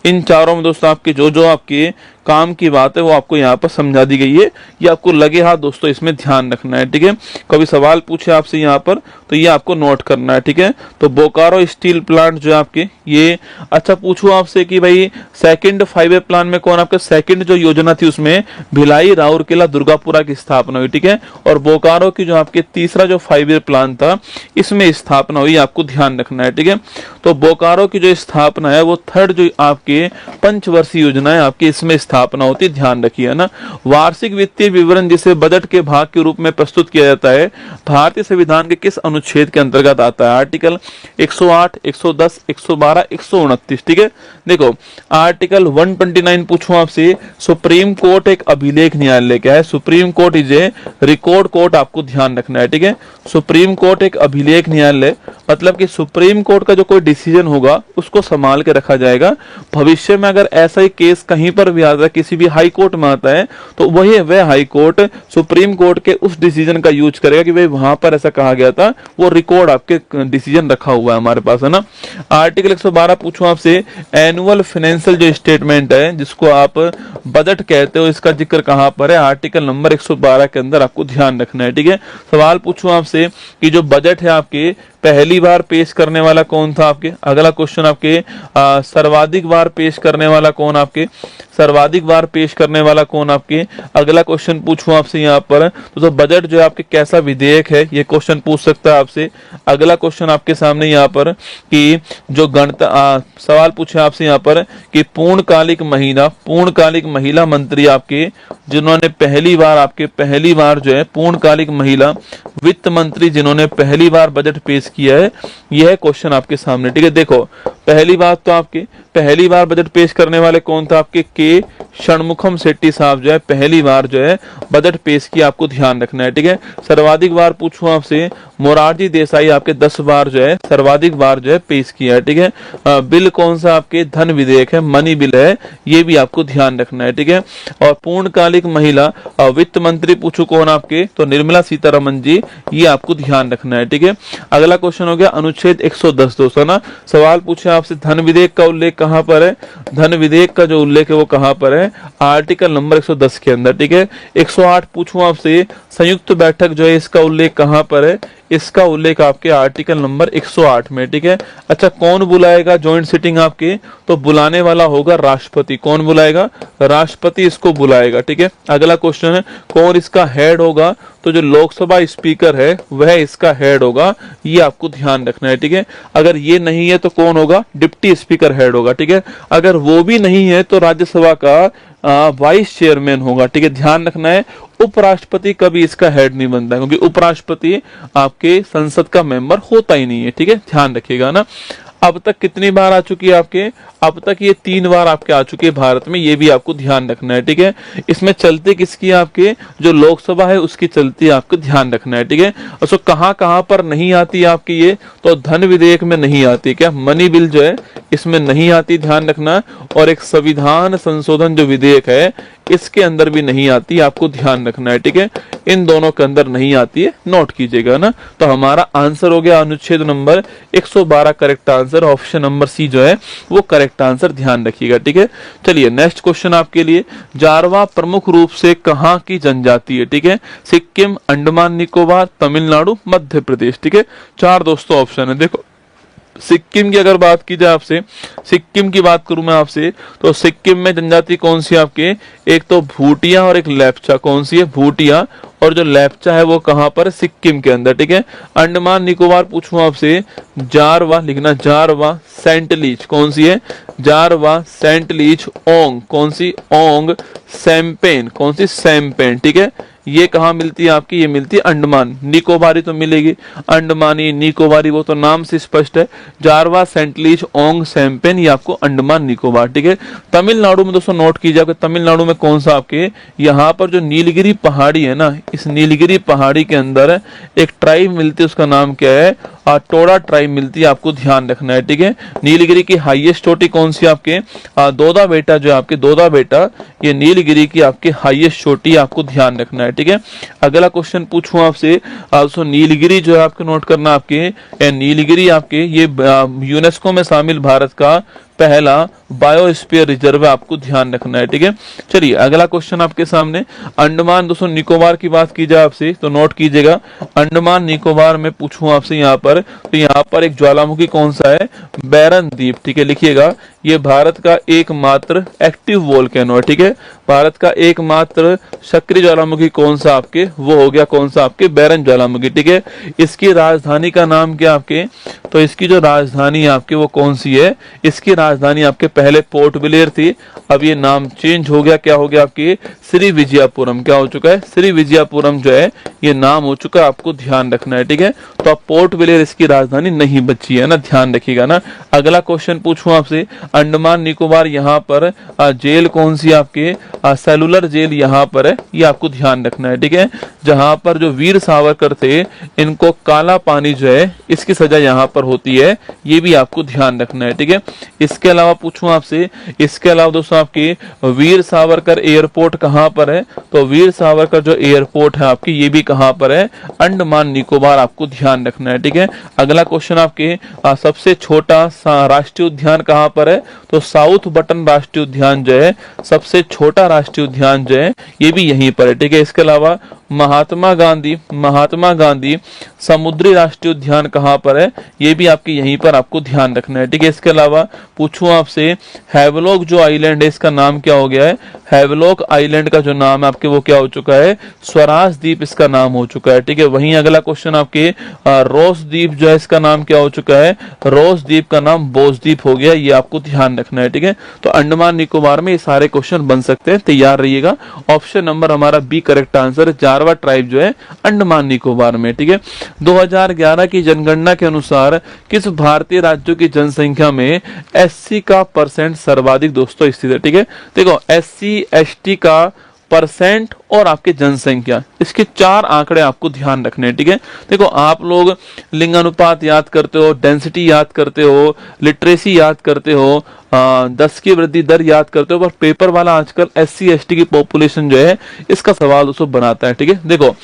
इन चारों में दोस्तों आपके जो जो आपके काम की बात है वो आपको यहाँ पर समझा दी गई है, ये आपको लगे हाथ दोस्तों इसमें ध्यान रखना है, ठीक है। कभी सवाल पूछे आपसे यहाँ पर तो ये आपको नोट करना है, ठीक है। तो बोकारो स्टील प्लांट जो है आपके ये, अच्छा पूछूं आपसे कि भाई सेकंड 5 प्लान में कौन, आपका सेकंड जो योजना थी उसमें भिलाई, राउरकेला, दुर्गापुरा की स्थापना हुई, ठीक है। और बोकारो की जो आपके तीसरा जो 5 प्लान था इसमें स्थापना हुई, आपको ध्यान रखना है, ठीक है। तो बोकारो की जो स्थापना है वो 3rd जो आपके पंचवर्षीय योजना है आपकी, इसमें स्थापना होती, ध्यान रखिए, है ना। वार्षिक वित्तीय विवरण जिसे बजट के भाग के रूप में प्रस्तुत किया जाता है, भारतीय संविधान के किस अनुच्छेद के अंतर्गत आता है, आर्टिकल 108, 110, 112, 129, ठीक है। देखो आर्टिकल 129 पूछूं आपसे, सुप्रीम कोर्ट एक अभिलेख न्यायालय क्या है, supreme court is a record court, आपको ध्यान रखना है, ठीक है। सुप्रीम कोर्ट एक अभिलेख न्यायालय, मतलब कि सुप्रीम कोर्ट का जो कोई डिसीजन होगा उसको संभाल के रखा जाएगा। भविष्य में अगर ऐसा ही केस कहीं पर भी आता है, किसी भी हाई कोर्ट में आता है, तो वही वह हाई कोर्ट सुप्रीम कोर्ट के उस डिसीजन का यूज करेगा कि भाई वहां पर ऐसा कहा गया था, वो रिकॉर्ड आपके डिसीजन रखा हुआ है हमारे पास, है ना। आर्टिकल 112 पूछूं आपसे, एनुअल फाइनेंशियल जो स्टेटमेंट है जिसको आप बजट कहते हो, इसका जिक्र कहां पर है, आर्टिकल नंबर 112 के अंदर, आपको ध्यान रखना है, ठीक है। सवाल पूछूं आपसे कि जो बजट है आपके पहली बार पेश करने वाला कौन था आपके, अगला क्वेश्चन आपके सर्वाधिक बार पेश करने वाला कौन, आपके सर्वाधिक बार पेश करने वाला कौन आपके, अगला क्वेश्चन पूछूं आपसे यहाँ पर तो बजट जो है आपके कैसा विधेयक है, ये क्वेश्चन पूछ सकता है आपसे। अगला क्वेश्चन आपके सामने यहाँ पर कि जो सवाल पूछे आपसे यहाँ पर कि पूर्णकालिक महिला मंत्री आपके जिन्होंने पहली बार जो है पूर्णकालिक महिला वित्त मंत्री जिन्होंने पहली बार बजट पेश किया है, यह क्वेश्चन आपके सामने, ठीक है। देखो पहली बात तो आपके पहली बार बजट पेश करने वाले कौन था, आपके के षणमुखम शेट्टी साहब जो है पहली बार जो है बजट पेश किया, आपको ध्यान रखना है, ठीक है। सर्वाधिक बार पूछूं आपसे, मोरारजी देसाई आपके 10 बार जो है सर्वाधिक बार जो है पेश किया है, ठीक है। बिल कौन सा आपके धन विधेयक है, मनी बिल है, ये भी आपको ध्यान रखना है, ठीक है। और पूर्णकालिक महिला वित्त मंत्री पूछू कौन आपके, तो निर्मला सीतारमन जी, ये आपको ध्यान रखना है, ठीक है। अगला क्वेश्चन हो गया अनुच्छेद 110 दोस्तों ना, सवाल पूछे आपसे धन विधेयक का उल्लेख कहां पर है, धन विधेयक का जो उल्लेख है वो कहां पर है, आर्टिकल नंबर 110 के अंदर, ठीक है। 108 पूछूं आपसे संयुक्त बैठक जो है इसका उल्लेख कहां पर है, इसका उल्लेख आपके आर्टिकल नंबर 108 में, ठीक है। अच्छा कौन बुलाएगा ज्वाइंट सिटिंग आपके, तो बुलाने वाला होगा राष्ट्रपति, कौन बुलाएगा, राष्ट्रपति इसको बुलाएगा, ठीक है। अगला क्वेश्चन है कौन इसका हेड होगा, तो जो लोकसभा स्पीकर है वह इसका हेड होगा, ये आपको ध्यान रखना है, ठीक है। अगर ये नहीं है तो कौन होगा, डिप्टी स्पीकर हेड होगा, ठीक है। अगर वो भी नहीं है तो राज्यसभा का वाइस चेयरमैन होगा, ठीक है, ध्यान रखना है। उपराष्ट्रपति कभी इसका हेड नहीं बनता है, क्योंकि उपराष्ट्रपति आपके संसद का मेंबर होता ही नहीं है, ठीक है, ध्यान रखिएगा ना। अब तक कितनी बार आ चुकी है आपके, अब तक ये 3 बार आपके आ चुके हैं भारत में, ये भी आपको ध्यान रखना है, ठीक है। इसमें चलते किसकी, आपके जो लोकसभा है उसकी चलती है, आपको ध्यान रखना है, ठीक है। और कहां पर नहीं आती आपकी ये, तो धन विधेयक में नहीं आती, क्या मनी बिल जो है इसमें नहीं आती, ध्यान रखना। और एक संविधान संशोधन जो विधेयक है इसके अंदर भी नहीं आती, आपको ध्यान रखना है, ठीक है। इन दोनों के अंदर नहीं आती है, नोट कीजिएगा ना। तो हमारा आंसर हो गया अनुच्छेद number 112 correct answer, option number C जो है वो करेक्ट आंसर, ध्यान रखिएगा, ठीक है। चलिए नेक्स्ट क्वेश्चन आपके लिए, जारवा प्रमुख रूप से कहाँ की जनजाति है, ठीक है। सिक्किम, अंडमान निकोबार, तमिलनाडु, मध्य प्रदेश, ठीक है। चार दोस्तों ऑप्शन है। देखो सिक्किम की अगर बात की जाए आपसे, सिक्किम की बात करूं मैं आपसे, तो सिक्किम में जनजाति कौन सी आपके, एक तो भूटिया और एक लेप्चा। कौन सी है, भूटिया, और जो लेप्चा है वो कहां पर, सिक्किम के अंदर, ठीक है। अंडमान निकोबार पूछूं आपसे, जारवा लिखना, जारवा, सेंटलीज, कौन सी है, जारवा, सेंटलीज, ओंग, कौन सी, ओंग, सैम्पेन, कौन सी, सैम्पेन, ठीक है। ये कहाँ मिलती है आपकी, ये मिलती है अंडमान। निकोबारी तो मिलेगी, अंडमानी, निकोबारी, वो तो नाम से स्पष्ट है। जारवा, सेंटलीज, ओंग, सैम्पेन, ये आपको अंडमान निकोबार, ठीक है। तमिलनाडु में दोस्तों नोट कीजिए, आपके तमिलनाडु में कौन सा आपके, यहाँ पर जो नीलगिरी पहाड़ी है ना, इस नीलगिरी पहाड़ी के अंदर एक ट्राइब मिलती है, उसका नाम क्या है, टोडा ट्राइब मिलती है, आपको ध्यान रखना है, ठीक है। नीलगिरी की हाईएस्ट चोटी कौन सी आपके, दोदा बेटा, जो आपके दोदा बेटा, ये नीलगिरी की आपकी हाईएस्ट चोटी, आपको ध्यान रखना है, ठीक है। अगला क्वेश्चन पूछूं आपसे, नीलगिरी जो है आपको नोट करना, आपके नीलगिरी आपके ये यूनेस्को में शामिल भारत का पहला बायोस्फीयर रिजर्व है, आपको ध्यान रखना है, ठीक है। चलिए अगला क्वेश्चन आपके सामने, अंडमान दोस्तों निकोबार की बात की जाए आपसे, तो नोट कीजिएगा, अंडमान निकोबार में पूछूं आपसे यहाँ पर, तो यहाँ पर एक ज्वालामुखी कौन सा है, बैरन द्वीप, ठीक है, लिखिएगा। ये भारत का एकमात्र एक्टिव वोल्केनो है, ठीक है। भारत का एकमात्र सक्रिय ज्वालामुखी कौन सा आपके, वो हो गया कौन सा आपके, बैरन ज्वालामुखी, ठीक है। इसकी राजधानी का नाम क्या आपके, तो इसकी जो राजधानी आपके वो कौन सी है, इसकी राजधानी आपके पहले पोर्ट ब्लेयर थी, अब ये नाम चेंज हो गया, क्या हो गया आपकी, श्री विजयपुरम, क्या हो चुका है, श्री विजयपुरम जो है ये नाम हो चुका है, आपको ध्यान रखना है, ठीक है। तो अब पोर्ट ब्लेयर इसकी राजधानी नहीं बची है ना, ध्यान रखिएगा ना। अगला क्वेश्चन पूछूं आपसे, अंडमान निकोबार यहाँ पर जेल कौन सी आपके, सेलुलर जेल यहाँ पर है, ये आपको ध्यान रखना है, ठीक है। जहां पर जो वीर सावरकर थे, इनको काला पानी जो है इसकी सजा यहाँ पर होती है, ये भी आपको ध्यान रखना है, ठीक है। इसके अलावा पूछूं आपसे, इसके अलावा दोस्तों आपकी वीर सावरकर एयरपोर्ट कहां पर है, तो वीर सावरकर जो एयरपोर्ट है आपकी, ये भी कहां पर है, अंडमान निकोबार, आपको ध्यान रखना है, ठीक है। अगला क्वेश्चन आपके, सबसे छोटा राष्ट्रीय उद्यान कहां पर है, तो साउथ बटन राष्ट्रीय उद्यान जो है, सबसे छोटा राष्ट्रीय उद्यान जो है, ये भी यहीं पर है, ठीक है। इसके अलावा महात्मा गांधी समुद्री राष्ट्रीय उद्यान कहां पर है, ये भी आपके यहीं पर आपको ध्यान रखना है, ठीक है। इसके अलावा पूछूं आपसे, हैवलॉक जो आइलैंड है इसका नाम क्या हो गया है, हैवलॉक आइलैंड का जो नाम है आपके वो क्या हो चुका है, स्वराज द्वीप इसका नाम हो चुका है, ठीक है। वहीं अगला क्वेश्चन आपके, रोस द्वीप जो है इसका नाम क्या हो चुका है, रोस द्वीप का नाम बोस द्वीप हो गया, ये आपको ध्यान रखना है, ठीक है। तो अंडमान निकोबार में ये सारे क्वेश्चन बन सकते हैं, तैयार रहिएगा। ऑप्शन नंबर हमारा B correct answer, Jarawa tribe जो है अंडमान निकोबार में, ठीक है। 2011 की जनगणना के अनुसार किस भारतीय राज्यों की जनसंख्या में एससी का परसेंट सर्वाधिक दोस्तों स्थित है, ठीक है। देखो एससी एसटी का परसेंट और आपके जनसंख्या, इसके चार आंकड़े आपको ध्यान रखने हैं, ठीक है। देखो आप लोग लिंगानुपात याद करते हो, डेंसिटी याद करते हो, लिटरेसी याद करते हो, 10 की वृद्धि दर याद करते हो, पर पेपर वाला आजकल एससी एसटी की पॉपुलेशन जो है इसका सवाल दोस्तों बनाता है, ठीक है। देखो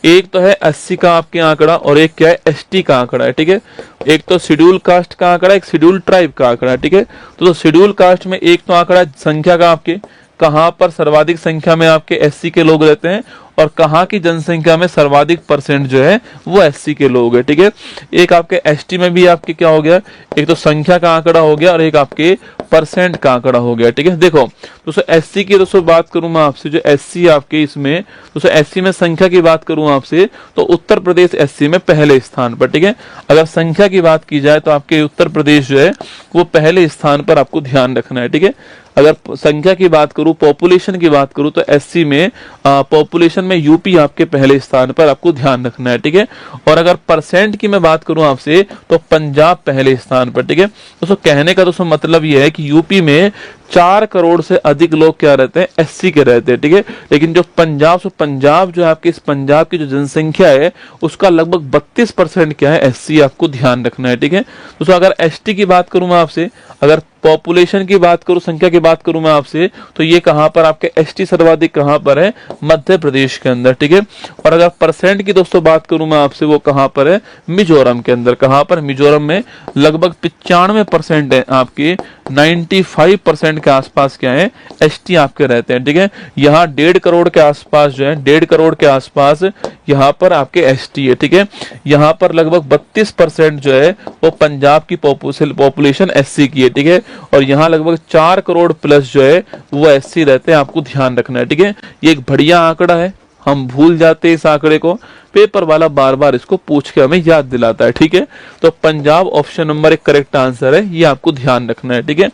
एक तो है एससी का आपके आंकड़ा और एक क्या है एसटी का आंकड़ा है, ठीक है। एक तो शेड्यूल कास्ट का आंकड़ा, एक शेड्यूल ट्राइब का आंकड़ा है, ठीक है। तो शेड्यूल कास्ट में एक तो आंकड़ा संख्या का, आपके कहां पर सर्वाधिक संख्या में आपके एससी के लोग रहते हैं और कहां की जनसंख्या में सर्वाधिक परसेंट जो है वो एससी के लोग है, ठीक है। एक आपके एसटी में भी आपके क्या हो गया, एक तो संख्या का आंकड़ा हो गया और एक आपके परसेंट का आंकड़ा हो गया, ठीक है। देखो दोस्तों एससी की दोस्तों बात करूं मैं आपसे, जो एससी आपके इसमें दोस्तों एससी में संख्या की बात करूं आपसे, तो उत्तर प्रदेश एससी में पहले स्थान पर, ठीक है। अगर संख्या की बात की जाए तो आपके उत्तर प्रदेश जो है वो पहले स्थान पर, आपको ध्यान रखना है, ठीक है। अगर संख्या की बात करूं, पॉपुलेशन की बात करूं, तो एससी में पॉपुलेशन में यूपी आपके पहले स्थान पर, आपको ध्यान रखना है, ठीक है। और अगर परसेंट की मैं बात करूं आपसे, तो पंजाब पहले स्थान पर, ठीक है। दोस्तों कहने का दोस्तों मतलब यह है कि यूपी में 4 करोड़ से अधिक लोग क्या रहते हैं, एससी के रहते हैं, ठीक है। लेकिन जो पंजाब जो है आपके, इस पंजाब की जो जनसंख्या है उसका लगभग 32% क्या है एससी, आपको ध्यान रखना है, ठीक है। दोस्तों अगर एसटी की बात करूं मैं आपसे, अगर पॉपुलेशन की बात करूं, संख्या की बात करूं मैं आपसे, तो ये कहां पर आपके एसटी सर्वाधिक कहां पर है? मध्य प्रदेश के अंदर, ठीक है। और अगर परसेंट की दोस्तों बात करूं मैं आपसे, वो कहां पर है? मिजोरम के अंदर। कहां पर? मिजोरम में लगभग 95% है आपके, 95% के आसपास क्या है? एसटी आपके रहते हैं, ठीक है। यहाँ 1.5 करोड़ के आसपास जो है, 1.5 करोड़ के आसपास यहाँ पर आपके एसटी है, ठीक है। यहाँ पर लगभग 32% जो है वो पंजाब की पॉपुलेशन एससी की है, ठीक है। और यहाँ लगभग 4 करोड़ प्लस जो है वो एससी रहते हैं, आपको ध्यान रखना है, ठीक है। ये एक बढ़िया आंकड़ा है, हम भूल जाते हैं इस आंकड़े को, पेपर वाला बार बार इसको पूछ के हमें याद दिलाता है, ठीक है। तो Punjab option number 1 correct answer है, ये आपको ध्यान रखना है, ठीक है।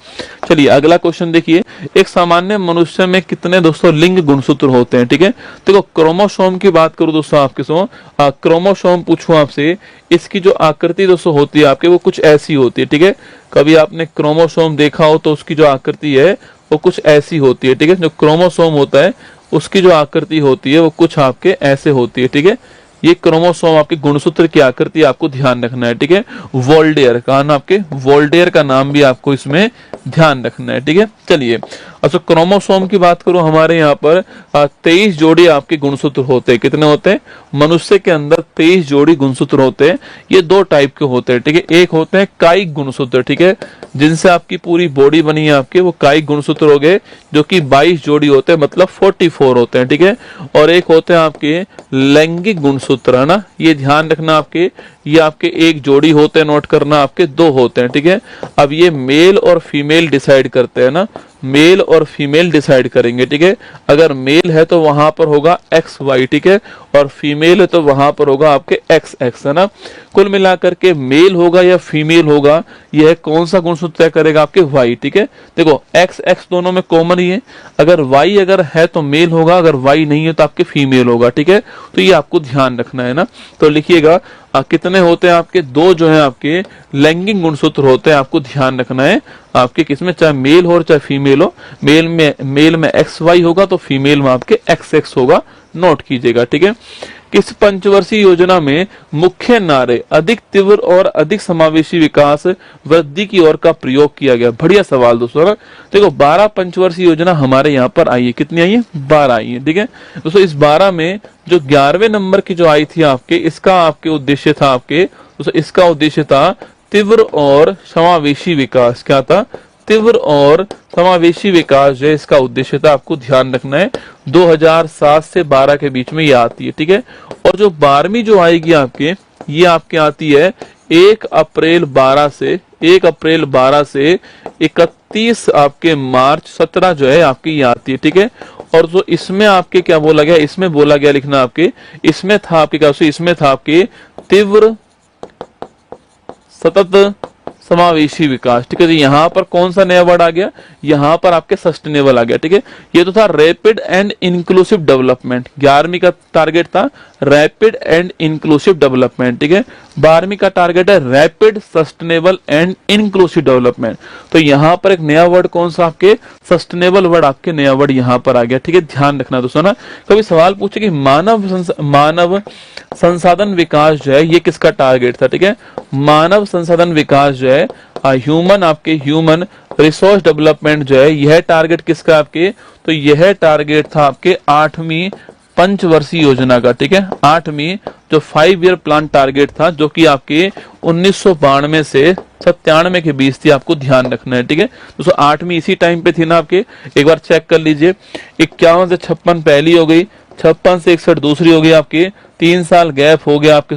चलिए अगला क्वेश्चन देखिए, एक सामान्य मनुष्य में कितने दोस्तों लिंग गुणसूत्र होते हैं, ठीक है। देखो क्रोमोसोम की बात करूं दोस्तों, आपके क्रोमोसोम पूछूं आपसे, इसकी जो आकृति दोस्तों होती है आपके, वो कुछ ऐसी होती है, ठीक है। कभी आपने क्रोमोसोम देखा हो तो उसकी जो आकृति है वो कुछ ऐसी होती है, ठीक है। जो क्रोमोसोम होता है उसकी जो आकृति होती है वो कुछ आपके ऐसे होती है, ठीक है। ये क्रोमोसोम आपके गुणसूत्र की आकृति आपको ध्यान रखना है, ठीक है। वोल्डेयर का नाम, आपके वोल्डेयर का नाम भी आपको इसमें ध्यान रखना है, ठीक है। चलिए अच्छा, क्रोमोसोम की बात करूं, हमारे यहाँ पर 23 जोड़ी आपके गुणसूत्र होते हैं। कितने होते हैं? मनुष्य के अंदर 23 जोड़ी गुणसूत्र होते हैं। ये 2 टाइप के होते हैं, ठीक है। एक होते हैं कायिक गुणसूत्र, ठीक है, जिनसे आपकी पूरी बॉडी बनी है आपके, वो कायिक गुणसूत्र हो गए, जो कि 22 जोड़ी होते हैं, मतलब 44 होते हैं, ठीक है। और एक होते हैं आपके लैंगिक गुणसूत्र, है ना, ये ध्यान रखना आपके, ये आपके एक जोड़ी होते हैं, नोट करना, आपके 2 होते हैं, ठीक है। अब ये मेल और फीमेल डिसाइड करते हैं ना, मेल और फीमेल डिसाइड करेंगे, ठीक है। अगर मेल है तो वहां पर होगा XY, ठीक है, और फीमेल है तो वहां पर होगा आपके XX, है ना। कुल मिलाकर के मेल होगा या फीमेल होगा, यह कौन सा गुणसूत्र तय करेगा? आपके Y, ठीक है। देखो XX दोनों में कॉमन ही है, अगर Y अगर है तो मेल होगा, अगर Y नहीं है तो आपके फीमेल होगा, ठीक है। तो ये आपको ध्यान रखना है ना। तो लिखिएगा कितने होते हैं आपके? 2 जो है आपके लैंगिक गुणसूत्र होते हैं, आपको ध्यान रखना है आपके, किसमें, चाहे मेल हो और चाहे फीमेल हो। मेल में XY होगा तो फीमेल में आपके XX होगा, नोट कीजिएगा, ठीक है। किस पंचवर्षीय योजना में मुख्य नारे अधिक तीव्र और अधिक समावेशी विकास वृद्धि की ओर का प्रयोग किया गया? बढ़िया सवाल दोस्तों ना। देखो 12 पंचवर्षीय योजना हमारे यहाँ पर आई है, कितनी आई है? 12 आई है, ठीक है दोस्तों। इस 12 में जो 11वें नंबर की जो आई थी आपके, इसका आपके उद्देश्य था आपके दोस्तों, इसका उद्देश्य था तीव्र और समावेशी विकास। क्या था? तीव्र और समावेशी विकास जो है इसका उद्देश्य था, आपको ध्यान रखना है। 2007 से 12 के बीच में ये आती है, ठीक है। और जो 12वीं जो आएगी आपके, ये आपके आती है 1 अप्रैल 12 से 31 आपके मार्च 17 जो है आपकी ये आती है, ठीक है। और जो इसमें आपके क्या बोला गया? इसमें बोला गया लिखना आपके, इसमें था आपके क्या? इसमें था आपके तीव्र सतत समावेशी विकास, ठीक है। यहाँ पर कौन सा नया वर्ड आ गया? यहाँ पर आपके सस्टेनेबल आ गया, ठीक है। ये तो था रैपिड एंड इंक्लूसिव डेवलपमेंट, 11वीं का टारगेट था रैपिड एंड इंक्लूसिव डेवलपमेंट, ठीक है। 12वीं का टारगेट है rapid, sustainable and inclusive development. तो यहाँ पर एक नया वर्ड कौन सा? आपके सस्टेनेबल वर्ड, आपके नया वर्ड यहाँ पर आ गया, ठीक है। ध्यान रखना दोस्तों ना। कभी सवाल पूछे कि मानव संसाधन विकास जो है ये किसका टारगेट था, ठीक है। मानव संसाधन विकास जो है ह्यूमन रिसोर्स डेवलपमेंट जो है, यह टारगेट किसका आपके? तो यह टारगेट था आपके 8वीं पंचवर्षीय योजना का, ठीक है। 8वीं जो 5 ईयर प्लान टारगेट था, जो कि आपके 1992 से 97 के बीच थी, आपको ध्यान रखना है, ठीक है दोस्तों। 8वीं इसी टाइम पे थी ना आपके, एक बार चेक कर लीजिए। 51 से 56 पहली हो गई, 56 से 61 दूसरी हो गई आपकी, 3 साल गैप हो गया आपके,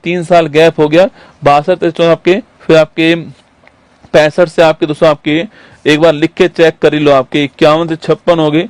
3 साल गैप हो गया, 62 आपके, फिर आपके 65 से आपके दोस्तों आपके, एक बार लिख के चेक कर ही लो, आपके 51 से 56 हो गई,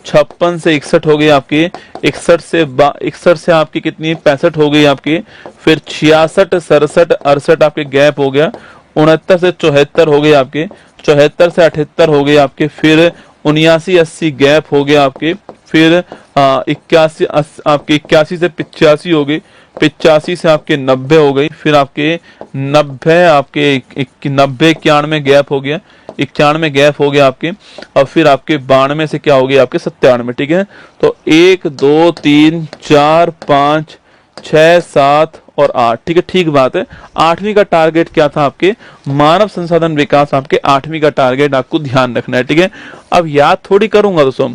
56 से 61 हो गई आपकी, 61 से आपकी कितनी 65 हो गई आपकी, फिर 66 67 68 आपके गैप हो गया, 69 से 74 हो गई आपके, 74 से 78 हो गई आपके, फिर 79 80 गैप हो गया आपके, फिर 81 आपके 81 से 85 हो गई, 85 से आपके 90 हो गई, फिर आपके 90 आपके 90 91 गैप हो गया, 91 गैप हो गया आपके, और फिर आपके 92 से क्या हो गया आपके 97, ठीक है। तो 1 2 3 4 5 6 7 और 8, ठीक है, ठीक बात है। 8वीं का टारगेट क्या था आपके, मानव संसाधन विकास, आपके 8वीं का टारगेट आपको ध्यान रखना है, ठीक है। अब याद थोड़ी करूंगा दोस्तों,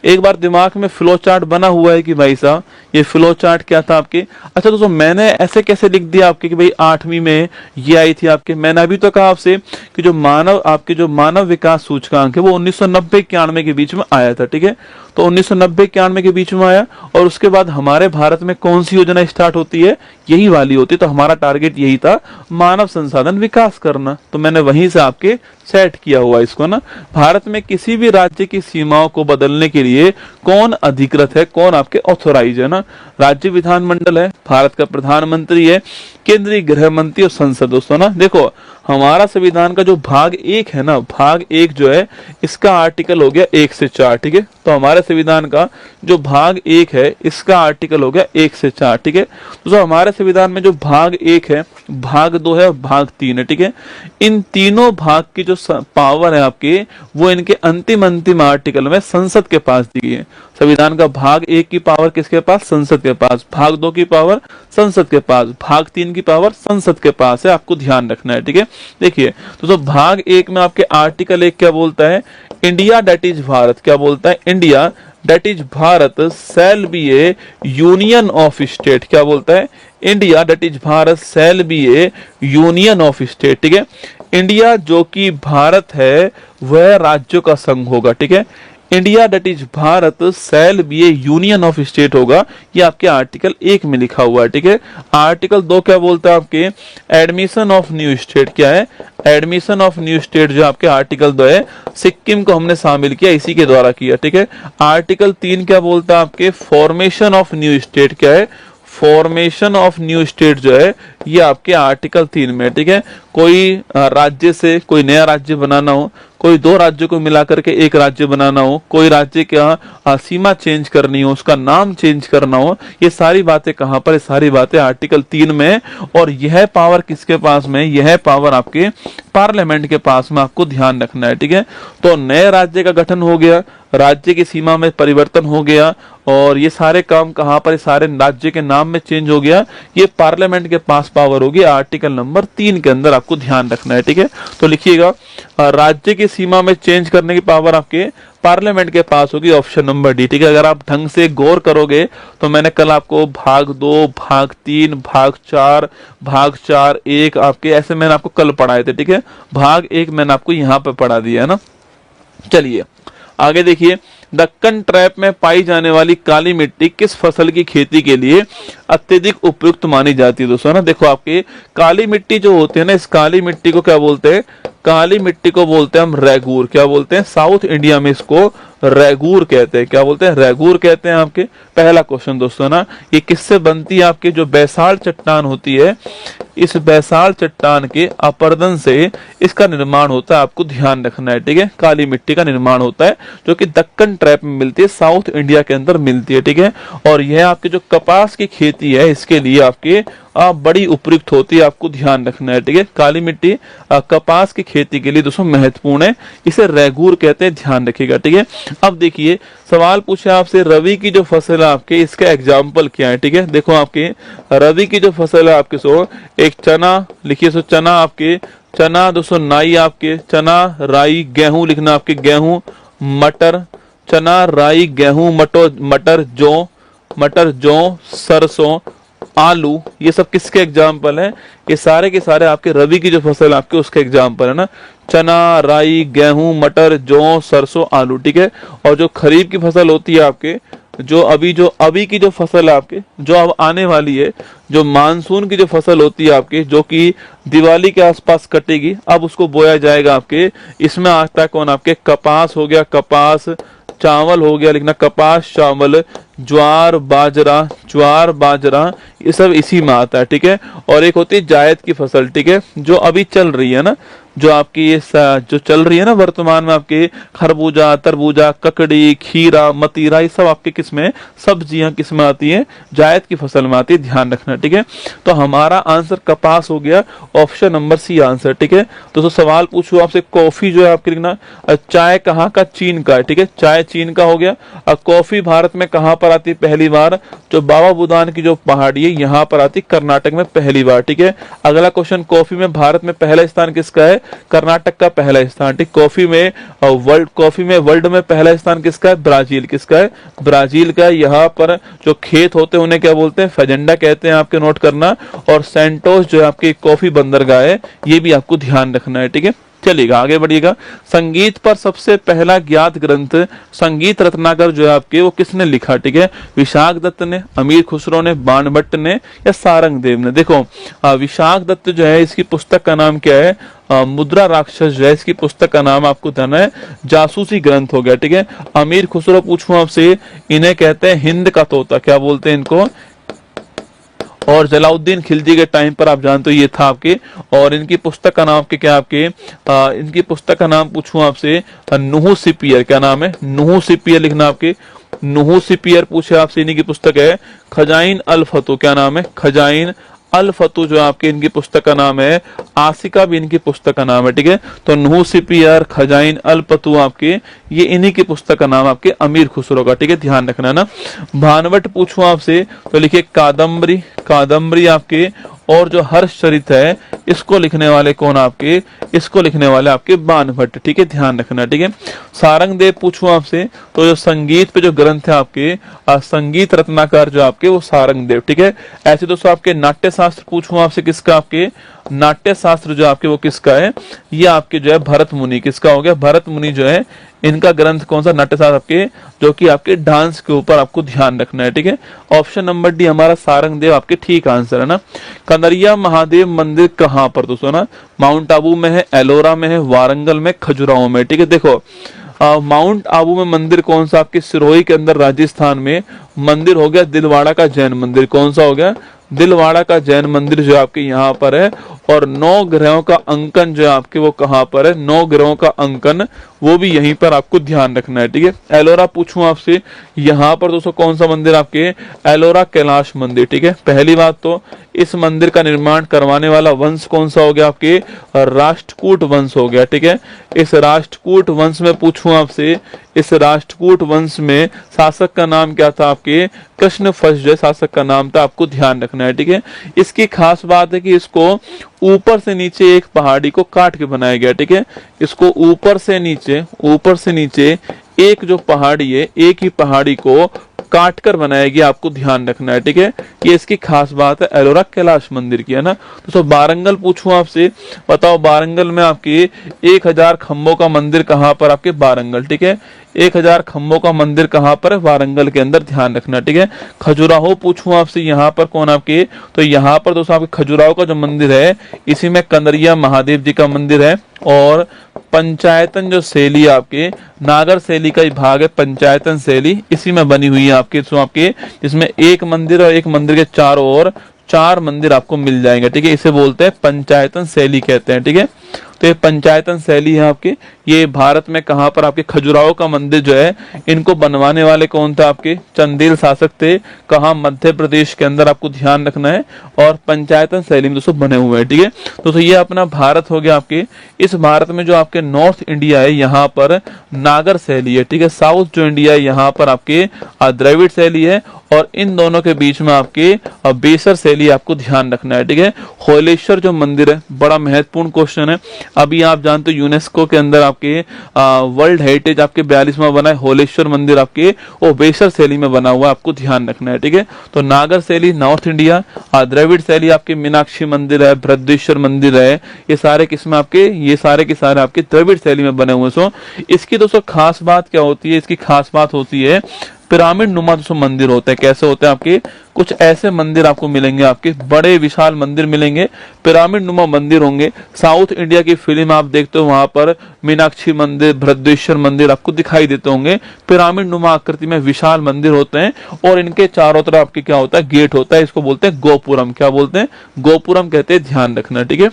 एक बार दिमाग में फ्लो चार्ट बना हुआ है कि भाई साहब ये फ्लो चार्ट क्या था आपके। अच्छा दोस्तों, मैंने ऐसे कैसे लिख दिया आपके कि भाई 8वीं में ये आई थी आपके। मैंने अभी तो कहा आपसे कि जो मानव विकास सूचकांक है वो 1990-91 के बीच में आया था, ठीक है। तो 1990-91 के बीच में आया, और उसके बाद हमारे भारत में कौन सी योजना स्टार्ट होती है, यही वाली होती है। तो हमारा टारगेट यही था, मानव संसाधन विकास करना। तो मैंने वहीं से आपके सेट किया हुआ इसको ना। भारत में किसी भी राज्य की सीमाओं को बदलने के लिए कौन अधिकृत है, कौन आपके ऑथोराइज है ना, राज्य विधानमंडल है, भारत का प्रधानमंत्री है, केंद्रीय गृह मंत्री और संसद। दोस्तों ना देखो, हमारा संविधान का जो भाग 1 है ना, भाग 1 जो है इसका आर्टिकल हो गया 1 से 4, ठीक है। तो हमारे संविधान का जो भाग 1 है इसका आर्टिकल हो गया 1 से 4, ठीक है। तो हमारे संविधान में जो भाग 1 है, भाग 2 है और भाग 3 है, ठीक है। इन तीनों भाग की जो पावर है आपके, वो इनके अंतिम आर्टिकल में संसद के पास दी गई है। संविधान का भाग 1 की पावर किसके पास, संसद के पास। भाग 2 की पावर संसद के पास। भाग 3 की पावर संसद के पास है, आपको ध्यान रखना है, ठीक है। देखिए तो भाग 1 में आपके आर्टिकल 1 क्या बोलता है, इंडिया दैट इज भारत, क्या बोलता है, India that is Bharat shall be A union of state, क्या बोलता है, India that is Bharat shall be A union of state, ठीक है। इंडिया जो कि भारत है वह राज्यों का संघ होगा, ठीक है। India that is Bharat shall be A union of state होगा, ये आपके आर्टिकल 1 में लिखा हुआ है, ठीक है। आर्टिकल 2 क्या बोलता है आपके, एडमिशन ऑफ न्यू स्टेट, क्या है, एडमिशन ऑफ न्यू स्टेट जो आपके आर्टिकल 2 है, सिक्किम को हमने शामिल किया, इसी के द्वारा किया, ठीक है। आर्टिकल 3 क्या बोलता है आपके, फॉर्मेशन ऑफ न्यू स्टेट, क्या है, फॉर्मेशन ऑफ न्यू स्टेट जो है ये आपके आर्टिकल 3 में, ठीक है। कोई राज्य से कोई नया राज्य बनाना हो, कोई 2 राज्यों को मिलाकर के एक राज्य बनाना हो, कोई राज्य का सीमा चेंज करनी हो, उसका नाम चेंज करना हो, ये सारी बातें कहां पर, ये सारी बातें आर्टिकल 3 में। और यह पावर किसके पास में, यह पावर आपके पार्लियामेंट के पास में, आपको ध्यान रखना है, ठीक है। तो नए राज्य का गठन हो गया, राज्य की सीमा में परिवर्तन हो गया, और ये सारे काम कहां पर, सारे राज्य के नाम में चेंज हो गया, ये पार्लियामेंट के पास पावर होगी, आर्टिकल नंबर 3 के अंदर आपको ध्यान रखना है, ठीक है। तो लिखिएगा, राज्य की सीमा में चेंज करने की पावर आपके पार्लियामेंट के पास होगी, ऑप्शन नंबर डी, ठीक है। अगर आप ढंग से गौर करोगे तो मैंने कल आपको भाग 2, भाग 3, भाग 4, 1 आपके ऐसे मैंने आपको कल पढ़ाए थे, ठीक है। भाग 1 मैंने आपको यहाँ पे पढ़ा दिया है ना। चलिए आगे देखिए, दक्कन ट्रैप में पाई जाने वाली काली मिट्टी किस फसल की खेती के लिए अत्यधिक उपयुक्त मानी जाती है। दोस्तों ना देखो, आपके काली मिट्टी जो होती है ना, इस काली मिट्टी को क्या बोलते हैं, काली मिट्टी को बोलते हैं हम रैगूर, क्या बोलते हैं, साउथ इंडिया में इसको रैगूर कहते हैं, क्या बोलते हैं, रैगूर कहते हैं आपके। पहला क्वेश्चन दोस्तों ना, ये किससे बनती है, आपके जो बैसाल्ट चट्टान होती है, इस बैसाल्ट चट्टान के अपरदन से इसका निर्माण होता है, आपको ध्यान रखना है, ठीक है। काली मिट्टी का निर्माण होता है जो कि दक्कन ट्रैप में मिलती है, साउथ इंडिया के अंदर मिलती है, ठीक है। और यह आपके जो कपास की खेती है इसके लिए आपके बड़ी उपयुक्त होती है, आपको ध्यान रखना है, ठीक है। काली मिट्टी कपास की खेती के लिए दोस्तों महत्वपूर्ण है, इसे रैगूर कहते हैं, ध्यान रखिएगा, ठीक है। अब देखिए सवाल पूछे आपसे, रवि की जो फसल है आपके, इसका एग्जाम्पल क्या है, ठीक है। देखो आपके रवि की जो फसल है आपके, सो एक चना लिखिए, सो चना आपके, चना दोस्तों नाई आपके, चना राई गेहूं लिखना आपके, गेहूं मटर, चना राई गेहूं मटर जौ सरसों आलू, ये सब किसके एग्जाम्पल हैं, ये सारे के सारे आपके रवि की जो फसल आपके उसके एग्जाम्पल है ना, चना राई गेहूं मटर जौ सरसों आलू, ठीक है। और जो खरीफ की फसल होती है आपके, जो अभी की जो फसल है आपके, जो अब आने वाली है, जो मानसून की जो फसल होती है आपके, जो कि दिवाली के आसपास कटेगी, अब उसको बोया जाएगा आपके, इसमें आता है कौन, आपके कपास हो गया, कपास, चावल हो गया लिखना, कपास चावल, ज्वार बाजरा ये सब इसी में आता है, ठीक है। और एक होती है जायद की फसल, ठीक है, जो अभी चल रही है ना, जो आपकी ये जो चल रही है ना वर्तमान में, आपके खरबूजा, तरबूजा, ककड़ी, खीरा, मतीरा, ये सब आपके किसमें, सब्जियां किसमें आती है, जायद की फसल में आती है, ध्यान रखना। ठीक है, तो हमारा आंसर कपास हो गया, ऑप्शन नंबर सी आंसर। ठीक है, तो सवाल पूछू आपसे, कॉफी जो है आपके लिखना, चाय कहाँ का, चीन का है। ठीक है, चाय चीन का हो गया। कॉफी भारत में कहाँ पर आती है पहली बार, जो बाबा बुदान की जो पहाड़ी है यहाँ पर आती, कर्नाटक में पहली बार। ठीक है, अगला क्वेश्चन, कॉफी में भारत में पहला स्थान किसका है, कर्नाटक का पहला स्थान। ठीक, कॉफी में वर्ल्ड में पहला स्थान किसका है, ब्राजील। किसका है, ब्राजील का। यहाँ पर जो खेत होते हैं उन्हें क्या बोलते हैं, फजेंडा कहते हैं, आपके नोट करना। और सेंटोस जो है आपकी कॉफी बंदरगाह है, ये भी आपको ध्यान रखना है। ठीक है, चलिएगा आगे बढ़िएगा। संगीत पर सबसे पहला ज्ञात ग्रंथ संगीत रत्नाकर जो है आपके, वो किसने लिखा। ठीक है, विशाख दत्त ने, अमीर खुसरो ने, बाणभट्ट ने, या सारंगदेव ने। देखो विशाख दत्त जो है, इसकी पुस्तक का नाम क्या है, मुद्रा राक्षस जो है, इसकी पुस्तक का नाम आपको ध्यान है, जासूसी ग्रंथ हो गया। ठीक है, अमीर खुसरो पूछूं आपसे, इन्हें कहते हैं हिंद का तोता, क्या बोलते हैं इनको। और जलाउद्दीन खिलजी के टाइम पर आप जानते हो ये था आपके। और इनकी पुस्तक का नाम आपके क्या, आपके इनकी पुस्तक का नाम पूछूं आपसे, नुहू सिपियर, क्या नाम है, नुहू सिपियर लिखना आपके। नुहू सिपियर पूछे आपसे, इन्हीं की पुस्तक है खजाइन अल फतू, क्या नाम है, खजाइन अल फतू जो आपके इनकी पुस्तक का नाम है। आसिका भी इनकी पुस्तक का नाम है। ठीक है, तो नुहू सिपियर, खजाइन अल फतू आपके, ये इन्हीं की पुस्तक का नाम आपके अमीर खुसरो का। ठीक है, ध्यान रखना है ना। भानवट पूछूं आपसे तो लिखिए कादम्बरी, कादम्बरी आपके। और जो हर्षचरित है, इसको लिखने वाले कौन आपके, इसको लिखने वाले आपके बाणभट्ट। ठीक है, ध्यान रखना। ठीक है, सारंगदेव पूछूं आपसे तो जो संगीत पे जो ग्रंथ है आपके, संगीत रत्नाकर जो आपके, वो सारंगदेव। ठीक है, ऐसे दोस्तों आपके नाट्य शास्त्र पूछूं आपसे, किसका, आपके नाट्य शास्त्र जो आपके वो किसका है, ये आपके जो है भरत मुनि। किसका हो गया, भरत मुनि जो है, इनका ग्रंथ कौन सा, नाट्य शास्त्र आपके, जो कि आपके डांस के ऊपर आपको ध्यान रखना है। ठीक है, ऑप्शन नंबर डी हमारा सारंगदेव आपके ठीक आंसर है ना। कंदरिया महादेव मंदिर कहाँ पर दोस्तों ना, माउंट आबू में है, एलोरा में है, वारंगल में, खजुराहो में। ठीक है, देखो माउंट आबू में मंदिर कौन सा, आपके सिरोही के अंदर राजस्थान में मंदिर हो गया दिलवाड़ा का जैन मंदिर। कौन सा हो गया, दिलवाड़ा का जैन मंदिर जो आपके यहाँ पर है। और 9 ग्रहों का अंकन जो है आपके, वो कहाँ पर है, 9 ग्रहों का अंकन वो भी यहीं पर आपको ध्यान रखना है। ठीक है, एलोरा पूछूं आपसे, यहाँ पर दोस्तों कौन सा मंदिर आपके, एलोरा कैलाश मंदिर। ठीक है, पहली बात तो इस मंदिर का निर्माण करवाने वाला वंश कौन सा हो गया, आपके राष्ट्रकूट वंश हो गया। ठीक है, इस राष्ट्रकूट वंश में पूछूं आपसे, इस राष्ट्रकूट वंश में शासक का नाम क्या था, आपके कृष्ण फर्स्ट शासक का नाम था, आपको ध्यान रखना है। ठीक है, इसकी खास बात है कि इसको ऊपर से नीचे एक पहाड़ी को काट के बनाया गया। ठीक है, इसको ऊपर से नीचे एक जो पहाड़ी है, एक ही पहाड़ी को काट कर बनाया गया, आपको ध्यान रखना है। ठीक है, ये इसकी खास बात है एलोरा कैलाश मंदिर की, है ना। तो बारंगल पूछूं आपसे, बताओ बारंगल में आपके 1000 खंभों का मंदिर कहाँ पर, आपके बारंगल। ठीक है, 1000 खंभों का मंदिर कहाँ पर है, वारंगल के अंदर, ध्यान रखना। ठीक है, खजुराहो पूछूं आपसे, यहाँ पर कौन आपके, तो यहाँ पर दोस्तों आपके खजुराहो का जो मंदिर है, इसी में कंदरिया महादेव जी का मंदिर है। और पंचायतन जो शैली आपके नागर शैली का ही भाग है, पंचायतन शैली इसी में बनी हुई है आपके, जिसमें एक मंदिर और एक मंदिर के चारों ओर 4 मंदिर आपको मिल जाएंगे। ठीक है, इसे बोलते हैं पंचायतन शैली कहते हैं। ठीक है, तो ये पंचायतन शैली है आपके, ये भारत में कहाँ पर, आपके खजुराहो का मंदिर जो है, इनको बनवाने वाले कौन थे, आपके चंदेल शासक थे। कहाँ, मध्य प्रदेश के अंदर, आपको ध्यान रखना है। और पंचायतन शैली में दोस्तों बने हुए हैं। ठीक है, तो ये अपना भारत हो गया आपके। इस भारत में जो आपके नॉर्थ इंडिया है, यहाँ पर नागर शैली है। ठीक है, साउथ जो इंडिया है, यहाँ पर आपके द्रविड़ शैली है। और इन दोनों के बीच में आपके बेसर शैली, आपको ध्यान रखना है। ठीक है, होलेश्वर जो मंदिर है, बड़ा महत्वपूर्ण क्वेश्चन है। अभी आप जानते हो यूनेस्को के अंदर आपके वर्ल्ड हेरिटेज आपके 42वां बना है होलेश्वर मंदिर, आपके वो बेसर शैली में बना हुआ है, आपको ध्यान रखना है। ठीक है, तो नागर शैली नॉर्थ इंडिया, द्रविड़ शैली आपके मीनाक्षी मंदिर है, बृहदेश्वर मंदिर है, ये सारे किस्म आपके, ये सारे के सारे आपके द्रविड़ शैली में बने हुए। सो इसकी दोस्तों खास बात क्या होती है, इसकी खास बात होती है पिरामिड नुमा दोस्तों मंदिर होते हैं। कैसे होते हैं आपके, कुछ ऐसे मंदिर आपको मिलेंगे, आपके बड़े विशाल मंदिर मिलेंगे, पिरामिड नुमा मंदिर होंगे। साउथ इंडिया की फिल्म आप देखते हो, वहां पर मीनाक्षी मंदिर, बृहदेश्वर मंदिर आपको दिखाई देते होंगे। पिरामिड नुमा आकृति में विशाल मंदिर होते हैं और इनके चारों तरफ आपके क्या होता है, गेट होता है। इसको बोलते हैं गोपुरम, क्या बोलते हैं, गोपुरम कहते हैं, ध्यान रखना। ठीक है,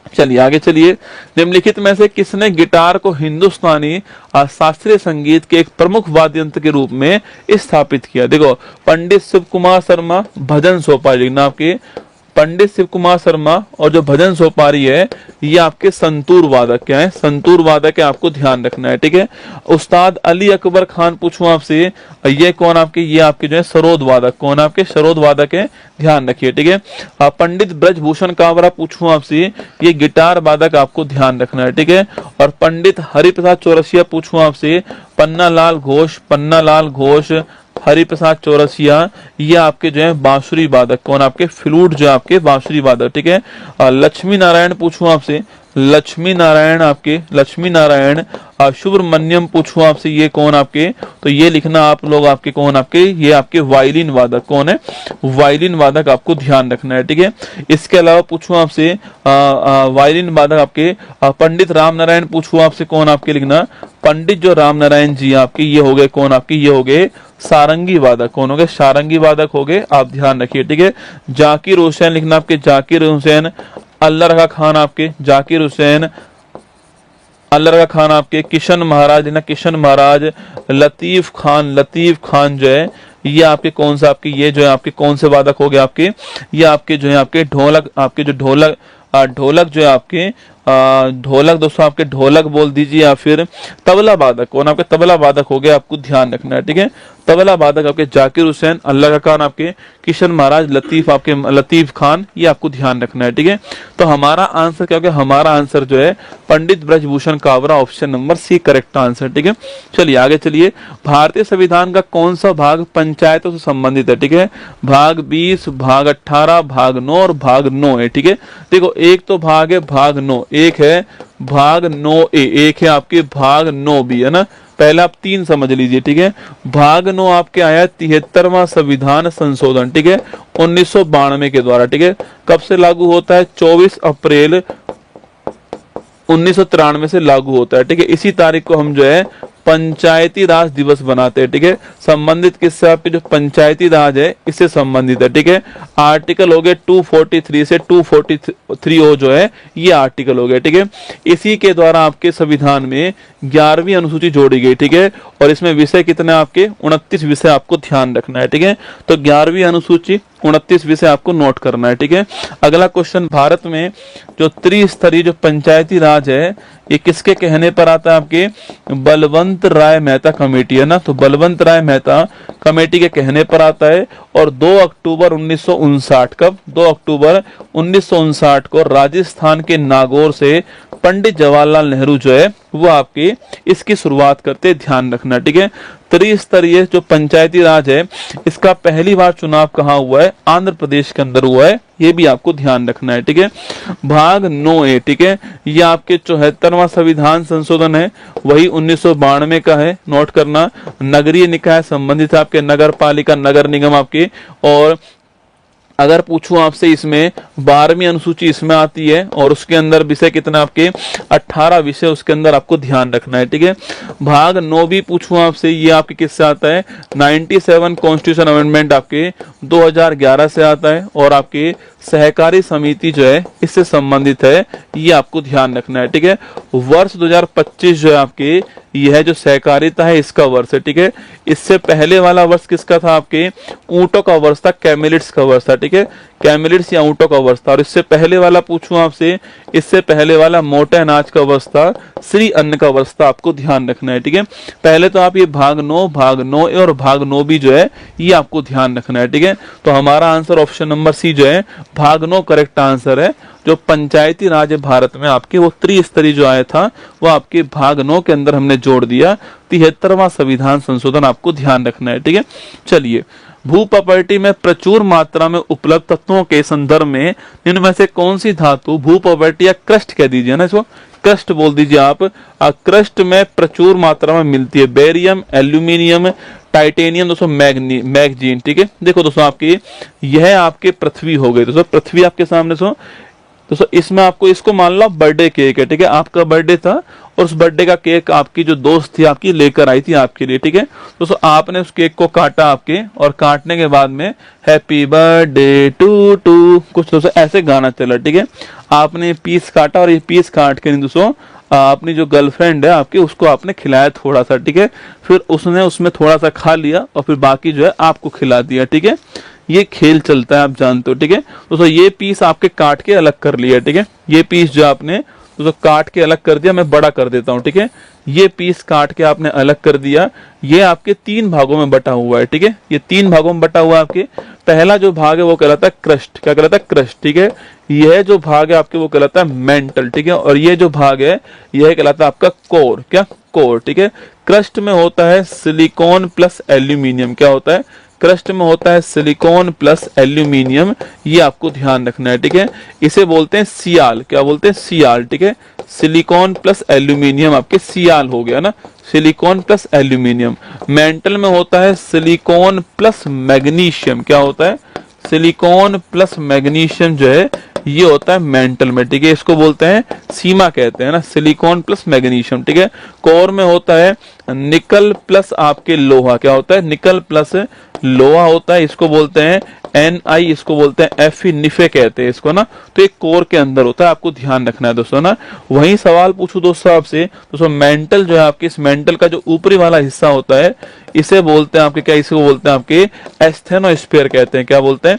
चलिए आगे चलिए। निम्नलिखित में से किसने गिटार को हिंदुस्तानी शास्त्रीय संगीत के एक प्रमुख वाद्य यंत्र के रूप में स्थापित किया? देखो, पंडित शिव कुमार शर्मा, भजन सोपारी, लिखना आपके पंडित शिव कुमार शर्मा, और जो भजन सोपारी है ये आपके संतूर वादक क्या है? संतूर वादक है, आपको ध्यान रखना है, ठीक है। उस्ताद अली अकबर खान पूछूं आपसे, ये कौन आपके? ये आपके जो है सरोद वादक, कौन आपके? सरोद वादक है, ध्यान रखिए, ठीक है। पंडित ब्रजभूषण कावरा पूछूं आपसे, ये गिटार वादक, आपको ध्यान रखना है, ठीक है। और पंडित हरिप्रसाद चौरसिया पूछूं आपसे, पन्नालाल घोष, पन्नालाल घोष, हरिप्रसाद चौरसिया, ये आपके जो है बांसुरी वादक, कौन आपके? फ्लूट जो आपके बांसुरी वादक, ठीक है। लक्ष्मी नारायण पूछूं आपसे, लक्ष्मी नारायण आपके, लक्ष्मी नारायण सुब्रमण्यम पूछूं आपसे, ये कौन आपके? तो ये लिखना आप लोग आपके कौन आपके? ये आपके वायलिन वादक, कौन है? वायलिन वादक, आपको ध्यान रखना है, ठीक है। इसके अलावा पूछूं आपसे वायलिन वादक आपके पंडित राम नारायण पूछूं आपसे, कौन आपके? लिखना पंडित जो राम नारायण जी आपके, ये हो गए कौन आपके? ये हो गए सारंगी वादक, कौन हो गए? सारंगी वादक हो गए, आप ध्यान रखिए, ठीक है। जाकिर हुसैन लिखना आपके, जाकिर हुसैन। अल्लाह रखा खान आपके, जाकिर हुसैन, अल्लाह रखा खान आपके। किशन महाराज ना, किशन महाराज। लतीफ खान, लतीफ खान जो है ये आपके कौन सा? आपके ये जो है आपके कौन से वादक हो गए आपके? ये आपके जो है आपके ढोलक, आपके जो ढोलक, ढोलक जो है आपके ढोलक, दोस्तों आपके ढोलक बोल दीजिए, या फिर तबला वादक, कौन आपके? तबला वादक हो गया, आपको ध्यान रखना है, ठीक है। तबला वादक आपके जाकिर हुसैन, अल्लाह का खान आपके, किशन महाराज, लतीफ आपके लतीफ खान, ये आपको ध्यान रखना है, ठीक है। तो हमारा आंसर क्या होगा? हमारा आंसर जो है Pandit Brajbhushan Kabra, option number C correct answer, ठीक है। चलिए आगे चलिए। भारतीय संविधान का कौन सा भाग पंचायतों से संबंधित है? ठीक है, भाग 20, भाग 18, भाग 9 और भाग 9 है, ठीक है। देखो, एक तो भाग है भाग 9, एक है भाग 9A, एक है आपके भाग 9B, है ना। पहले आप 3 समझ लीजिए, ठीक है। भाग 9 आपके आया 73वां संविधान संशोधन, ठीक है, 1992 के द्वारा, ठीक है। कब से लागू होता है? 24 अप्रैल 1993 से लागू होता है, ठीक है। इसी तारीख को हम जो है पंचायती राज दिवस बनाते हैं, ठीक है। संबंधित किससे? आपके जो पंचायती राज है इससे संबंधित है, ठीक है। आर्टिकल हो गए 243 से 243 जो है ये आर्टिकल हो गए, ठीक है। इसी के द्वारा आपके संविधान में 11वीं अनुसूची जोड़ी गई, ठीक है। और इसमें विषय कितने आपके? 29 विषय आपको ध्यान रखना है, ठीक है। तो 11वीं अनुसूची 29 विषय आपको नोट करना है, ठीक है। अगला क्वेश्चन, भारत में जो त्रिस्तरीय जो पंचायती राज है ये किसके कहने पर आता है? आपके बलवंत राय मेहता कमेटी, है ना। तो बलवंत राय मेहता कमेटी के कहने पर आता है। और 2 अक्टूबर 1959, कब? 2 अक्टूबर 1959 को राजस्थान के नागौर से पंडित जवाहरलाल नेहरू जो है वो आपके इसकी शुरुआत करते, ध्यान रखना, ठीक है। त्रिस्तरीय जो पंचायती राज है इसका पहली बार चुनाव कहाँ हुआ है? आंध्र प्रदेश के अंदर हुआ है, ये भी आपको ध्यान रखना है, ठीक है। भाग 9A, ठीक है, ये आपके 74वां संविधान संशोधन है, वही 1992 का है, नोट करना। नगरीय निकाय संबंधित आपके नगर पालिका, नगर निगम आपके। और अगर पूछूं आपसे इसमें 12वीं अनुसूची इसमें आती है और उसके अंदर विषय कितना? आपके 18 विषय उसके अंदर आपको ध्यान रखना है, ठीक है। भाग 9 भी पूछूं आपसे, ये आपके किससे आता है? 97 कॉन्स्टिट्यूशन अमेंडमेंट आपके 2011 से आता है। और आपके सहकारी समिति जो है इससे संबंधित है, ये आपको ध्यान रखना है, ठीक है। वर्ष 2025 जो है आपके यह जो सहकारिता है इसका वर्ष है, ठीक है। इससे पहले वाला वर्ष किसका था? आपके ऊंटों का वर्ष था, कैमिलिट्स का वर्ष था, ठीक है। कैमिलिट्स या ऊंटों का वर्ष था। और इससे पहले वाला पूछूं आपसे, इससे पहले वाला मोटे अनाज का वर्ष था, श्री अन्न का वर्ष था, आपको ध्यान रखना है, ठीक है। पहले तो आप ये भाग 9, भाग 9A और भाग 9B जो है ये आपको ध्यान रखना है, ठीक है। तो हमारा आंसर ऑप्शन नंबर सी जो है भाग 9 करेक्ट आंसर है। जो पंचायती राज है भारत में आपके वो त्रिस्तरीय जो आया था वो आपके भाग 9 के अंदर हमने जोड़ दिया। 73वां संविधान संशोधन आपको ध्यान रखना है, ठीक है। चलिए, भू प्रॉपर्टी में प्रचुर मात्रा में उपलब्ध तत्वों के संदर्भ में इनमें से कौन सी धातु भू प्रॉपर्टी या क्रस्ट कह दीजिए ना, इसको क्रस्ट बोल दीजिए आप, क्रस्ट में प्रचुर मात्रा में मिलती है? बेरियम, एल्यूमिनियम, टाइटेनियम, दोस्तों मैग्नीज, ठीक है। देखो दोस्तों, आपकी यह आपके पृथ्वी हो गई, दोस्तों पृथ्वी आपके सामने दोस्तों दोस्तों इसमें आपको इसको मान लो बर्थडे केक है, ठीक है, आपका बर्थडे था और उस बर्थडे का केक आपकी जो दोस्त थी आपकी लेकर आई थी आपके लिए, ठीक है। दोस्तों आपने उस केक को काटा आपके, और काटने के बाद में हैप्पी बर्थडे टू टू कुछ दोस्तों ऐसे गाना चला, ठीक है। आपने पीस काटा और ये पीस काट के दोस्तों अपनी जो गर्लफ्रेंड है आपकी उसको आपने खिलाया थोड़ा सा, ठीक है। फिर उसने उसमें थोड़ा सा खा लिया और फिर बाकी जो है आपको खिला दिया, ठीक है। ये खेल चलता है, आप जानते हो, ठीक है। दोस्तों ये पीस आपके काट के अलग कर लिया, ठीक है। ये पीस जो आपने दोस्तों काट के अलग कर दिया, मैं बड़ा कर देता हूं, ठीक है। ये पीस काट के आपने अलग कर दिया, ये आपके 3 भागों में बटा हुआ है, ठीक है। ये 3 भागों में बटा हुआ है आपके। पहला जो भाग है वो कहलाता है क्रस्ट, क्या कहलाता है क्रस्ट, ठीक है। यह जो भाग है आपके वो कहलाता है मेंटल, ठीक है। और ये जो भाग है यह कहलाता है आपका कोर, क्या कोर, ठीक है। क्रस्ट में होता है सिलिकॉन प्लस एल्यूमिनियम, क्या होता है क्रस्ट में होता है सिलिकॉन प्लस एल्यूमिनियम, ये आपको ध्यान रखना है, ठीक है। इसे बोलते हैं सियाल, क्या बोलते हैं सियाल, ठीक है। सिलिकॉन प्लस एल्यूमिनियम आपके सियाल हो गया ना, सिलिकॉन प्लस एल्यूमिनियम। मेंटल में होता है सिलिकॉन प्लस मैग्नीशियम, क्या होता है सिलिकॉन प्लस मैग्नीशियम जो है ये होता है मेंटल में, ठीक है। इसको बोलते हैं सीमा कहते हैं ना, सिलिकॉन प्लस मैग्नीशियम, ठीक है। कोर में होता है निकल प्लस आपके लोहा, क्या होता है निकल प्लस लोहा होता है, इसको बोलते हैं Ni, इसको बोलते हैं Fe, निफे कहते हैं इसको ना। तो एक कोर के अंदर होता है, आपको ध्यान रखना है दोस्तों ना। वही सवाल पूछूं दोस्तों आपसे, दोस्तों मेंटल जो है आपके, इस मेंटल का जो ऊपरी वाला हिस्सा होता है इसे बोलते हैं आपके क्या, इसको बोलते हैं आपके एस्थेनोस्फीयर कहते हैं, क्या बोलते हैं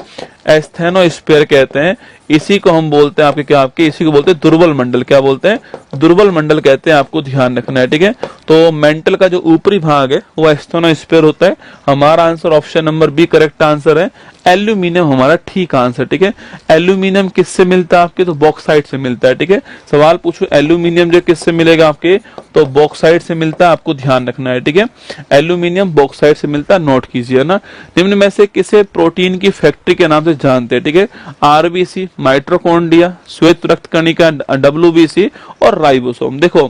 एस्थेनोस्फीयर कहते हैं। इसी को हम बोलते हैं आपके क्या, आपके इसी को बोलते हैं दुर्बल मंडल, क्या बोलते हैं दुर्बल मंडल कहते हैं, आपको ध्यान रखना है, ठीक है। तो मेंटल का जो ऊपरी भाग है वो एस्थेनोस्फीयर होता है। हमारा answer option number B correct answer है, एल्यूमिनियम हमारा ठीक आंसर, ठीक है। एल्यूमिनियम किससे मिलता है आपके, तो बॉक्साइट से मिलता है, ठीक है। सवाल पूछो एल्यूमिनियम जो किससे मिलेगा आपके, तो बॉक्साइट से मिलता है, आपको ध्यान रखना है, ठीक है। एल्यूमिनियम बॉक्साइट से मिलता है, नोट कीजिए ना। निम्न में से किसे प्रोटीन की फैक्ट्री के नाम से जानते हैं, ठीक है। आरबीसी, माइटोकॉन्ड्रिया, श्वेत रक्त कणिका डब्ल्यूबीसी और राइबोसोम। देखो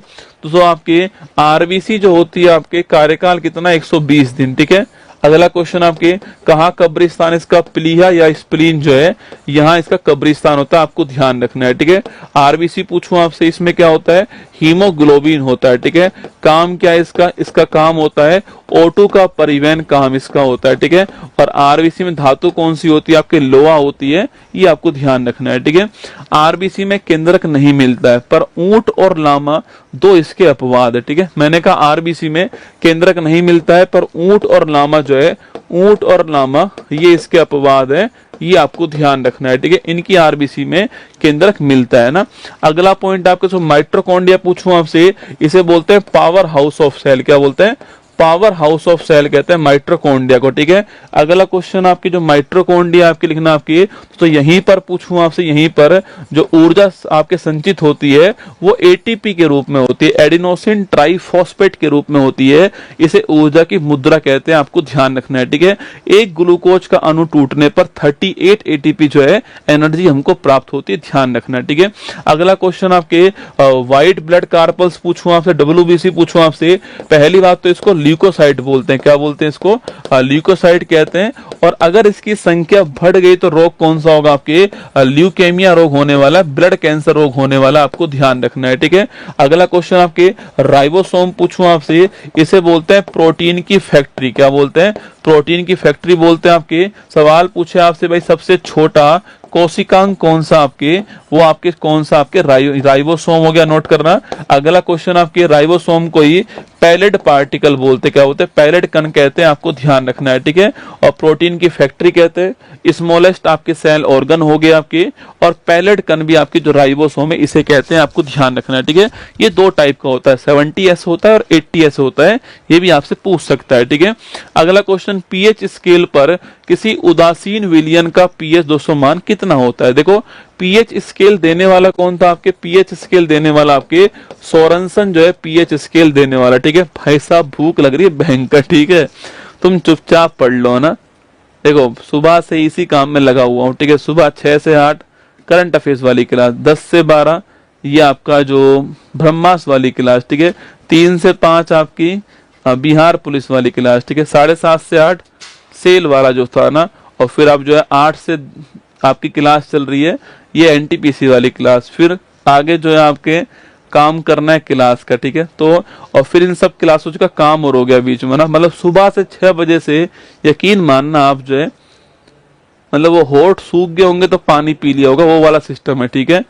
दोस्तों आपके आरबीसी जो होती है आपके कार्यकाल कितना 120 दिन, ठीक है। अगला क्वेश्चन आपके कहा कब्रिस्तान, इसका प्लीहा या स्प्लीन जो है यहाँ इसका कब्रिस्तान होता है, आपको ध्यान रखना है, ठीक है। आरबीसी पूछूं आपसे, इसमें क्या होता है हीमोग्लोबिन होता है, ठीक है। काम क्या है इसका, इसका काम होता है O2 का परिवहन काम इसका होता है, ठीक है। और आरबीसी में धातु कौन सी होती है आपके, लोहा होती है, ये आपको ध्यान रखना है, ठीक है। आरबीसी में केंद्रक नहीं मिलता है, पर ऊंट और लामा दो इसके अपवाद है, ठीक है। मैंने कहा आरबीसी में केंद्रक नहीं मिलता है पर ऊंट और लामा जो है, ऊंट और लामा ये इसके अपवाद है, ये आपको ध्यान रखना है, ठीक है। इनकी आरबीसी में केंद्रक मिलता है ना। अगला पॉइंट आपके जो माइटोकॉन्ड्रिया पूछूं आपसे, इसे बोलते हैं पावर हाउस ऑफ सेल, क्या बोलते हैं पावर हाउस ऑफ सेल कहते हैं माइटोकॉन्ड्रिया को, ठीक है। अगला क्वेश्चन आपकी जो माइटोकॉन्ड्रिया आपके लिखना आपकी, तो यहीं पर पूछूं आपसे, यहीं पर जो ऊर्जा आपके संचित होती है वो एटीपी के रूप में होती है, एडिनोसिन ट्राइफॉस्फेट के रूप में होती है। इसे ऊर्जा की मुद्रा कहते हैं, आपको ध्यान रखना है, ठीक है। एक ग्लूकोज का अणु टूटने पर 38 एटीपी जो है एनर्जी हमको प्राप्त होती है, ध्यान रखना है, ठीक है। अगला क्वेश्चन आपके व्हाइट ब्लड कार्पल्स पूछूं आपसे, डब्ल्यूबीसी पूछूं आपसे। पहली बात तो इसको ल्यूकोसाइट बोलते हैं, क्या बोलते हैं इसको ल्यूकोसाइट कहते हैं। और अगर इसकी संख्या बढ़ गई तो रोग कौन सा होगा आपके, ल्यूकेमिया रोग होने वाला, ब्लड कैंसर रोग होने वाला, आपको ध्यान रखना है, ठीक है। अगला क्वेश्चन आपके राइबोसोम पूछूं आपसे, इसे बोलते हैं प्रोटीन की फैक्ट्री, क्या बोलते हैं प्रोटीन की फैक्ट्री बोलते हैं आपके। सवाल पूछे आपसे भाई सबसे छोटा कोशिकांग कौन सा आपके, वो आपके कौन सा आपके राइबोसोम हो गया, नोट करना। अगला क्वेश्चन आपके राइबोसोम को ही पैलेट पार्टिकल बोलते, क्या बोलते हैं पैलेट कण कहते हैं, आपको ध्यान रखना है, ठीक है। और प्रोटीन की फैक्ट्री कहते हैं। स्मॉलेस्ट आपके सेल ऑर्गन हो गए आपके, और पैलेट कण भी आपके जो राइबोसोम है इसे कहते हैं, आपको ध्यान रखना है, ठीक है। ये दो टाइप का होता है, 70S होता है और 80S होता है, ये भी आपसे पूछ सकता है, ठीक है। अगला क्वेश्चन पीएच स्केल पर किसी उदासीन विलयन का पीएच 200 मान कितना होता है। देखो पीएच स्केल देने वाला कौन था आपके, पीएच स्केल देने वाला आपके सोरेनसन जो है पीएच स्केल देने वाला, ठीक है। भाई साहब भूख लग रही है भयंकर, ठीक है, तुम चुपचाप पढ़ लो ना। देखो सुबह से इसी काम में लगा हुआ हूँ, ठीक है। सुबह 6 से 8 करंट अफेयर्स वाली क्लास, 10 से 12 ये आपका जो ब्रह्मास्त्र वाली क्लास, ठीक है। 3 से 5 आपकी बिहार पुलिस वाली क्लास, ठीक है। 7:30 से 8 सेल वाला जो था ना, और फिर आप जो है 8 से आपकी क्लास चल रही है ये एनटीपीसी वाली क्लास, फिर आगे जो है आपके काम करना है क्लास का, ठीक है। तो और फिर इन सब क्लासों का काम और हो गया बीच में ना, मतलब सुबह से 6 बजे से यकीन मानना आप जो है, मतलब वो होठ सूख गए होंगे तो पानी पी लिया होगा, वो वाला सिस्टम है, ठीक है।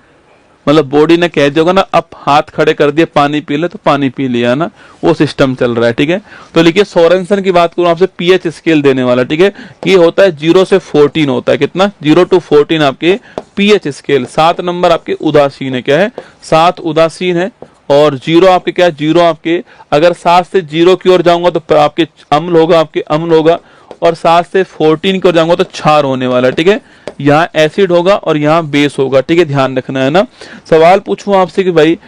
मतलब बॉडी ने कह दिया होगा ना, अब हाथ खड़े कर दिए पानी पी ले तो पानी पी लिया ना, वो सिस्टम चल रहा है, ठीक है। तो लिखिए सोरेनसन की बात करूं आपसे, पीएच स्केल देने वाला, ठीक है। ये होता है 0 से 14 होता है, कितना 0 to 14 आपके पीएच स्केल। 7 नंबर आपके उदासीन है, क्या है 7 उदासीन है, और 0 आपके क्या है 0 आपके, अगर 7 से 0 की ओर जाऊंगा तो आपके अम्ल होगा, आपके अम्ल होगा, और 7 से 14 की ओर जाऊंगा तो क्षार होने वाला है, ठीक है। यहाँ एसिड होगा और यहाँ बेस होगा, ठीक है, ध्यान रखना है ना। सवाल पूछूं आपसे कि भाई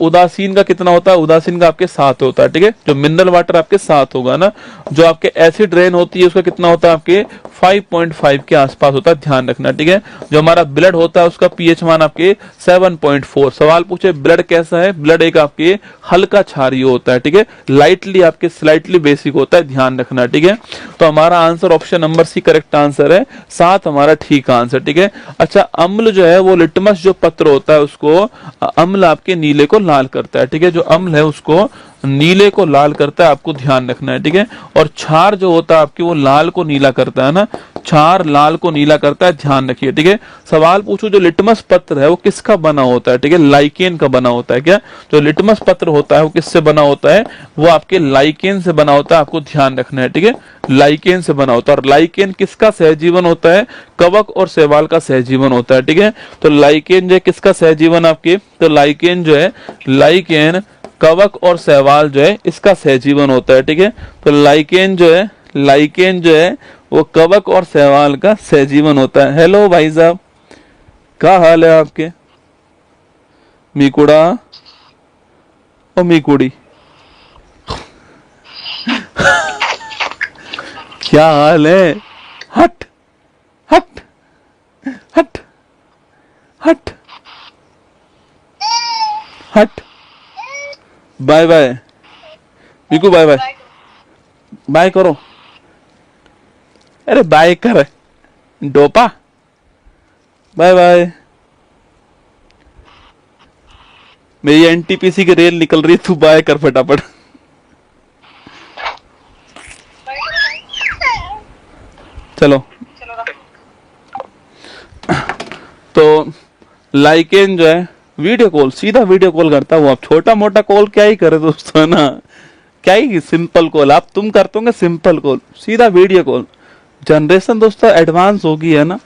उदासीन का कितना होता है, उदासीन का आपके 7 होता है, ठीक है। जो मिनरल वाटर आपके 7 होगा ना, जो आपके एसिड रेन होती है उसका कितना होता है आपके 5.5 के आसपास होता है, ध्यान रखना, ठीक है। जो हमारा ब्लड होता है उसका पीएच मान आपके 7.4। सवाल पूछे ब्लड कैसा है, ब्लड एक आपके हल्का क्षारीय होता है, ठीक है, लाइटली आपके स्लाइटली बेसिक होता है, ध्यान रखना, ठीक है। तो हमारा answer option number C correct answer है, 7 हमारा ठीक आंसर, ठीक है। अच्छा, अम्ल जो है वो लिटमस जो पत्र होता है उसको, अम्ल आपके नीले को लाल करता है, ठीक है। जो अम्ल है उसको नीले को लाल करता है, आपको ध्यान रखना है, ठीक है। और क्षार जो होता है आपकी वो लाल को नीला करता है ना, क्षार लाल को नीला करता है, ध्यान रखिए, ठीक है। सवाल पूछो जो लिटमस पत्र है वो किसका बना होता है, ठीक है, लाइकेन का बना होता है, क्या जो लिटमस पत्र होता है वो किससे बना होता है, वो आपके लाइकेन से बना होता है, आपको ध्यान रखना है, ठीक है, लाइकेन से बना होता है। और लाइकेन किसका सहजीवन होता है, कवक और शैवाल का सहजीवन होता है, ठीक है। तो लाइकेन जो है किसका सहजीवन आपके, तो लाइकेन जो है, लाइकेन कवक और शैवाल जो है इसका सहजीवन होता है, ठीक है। तो लाइकेन जो है, लाइकेन जो है वो कवक और शैवाल का सहजीवन होता है। हेलो भाई साहब, क्या हाल है आपके, मीकुड़ा और मीकुड़ी क्या हाल है, हट हट हट हट हट, bye bye Meeku, bye bye, bye करो, अरे बाय कर डोपा, बाय बाय। मेरी एनटीपीसी की रेल निकल रही है, तू बाय कर फटाफट। चलो, तो लाइकेन जो है वीडियो कॉल, सीधा वीडियो कॉल करता हूँ, आप छोटा मोटा कॉल क्या ही करे दोस्तों, है ना, क्या ही सिंपल कॉल आप तुम करते होंगे, सिंपल कॉल, सीधा वीडियो कॉल। जनरेशन दोस्तों एडवांस होगी, है ना।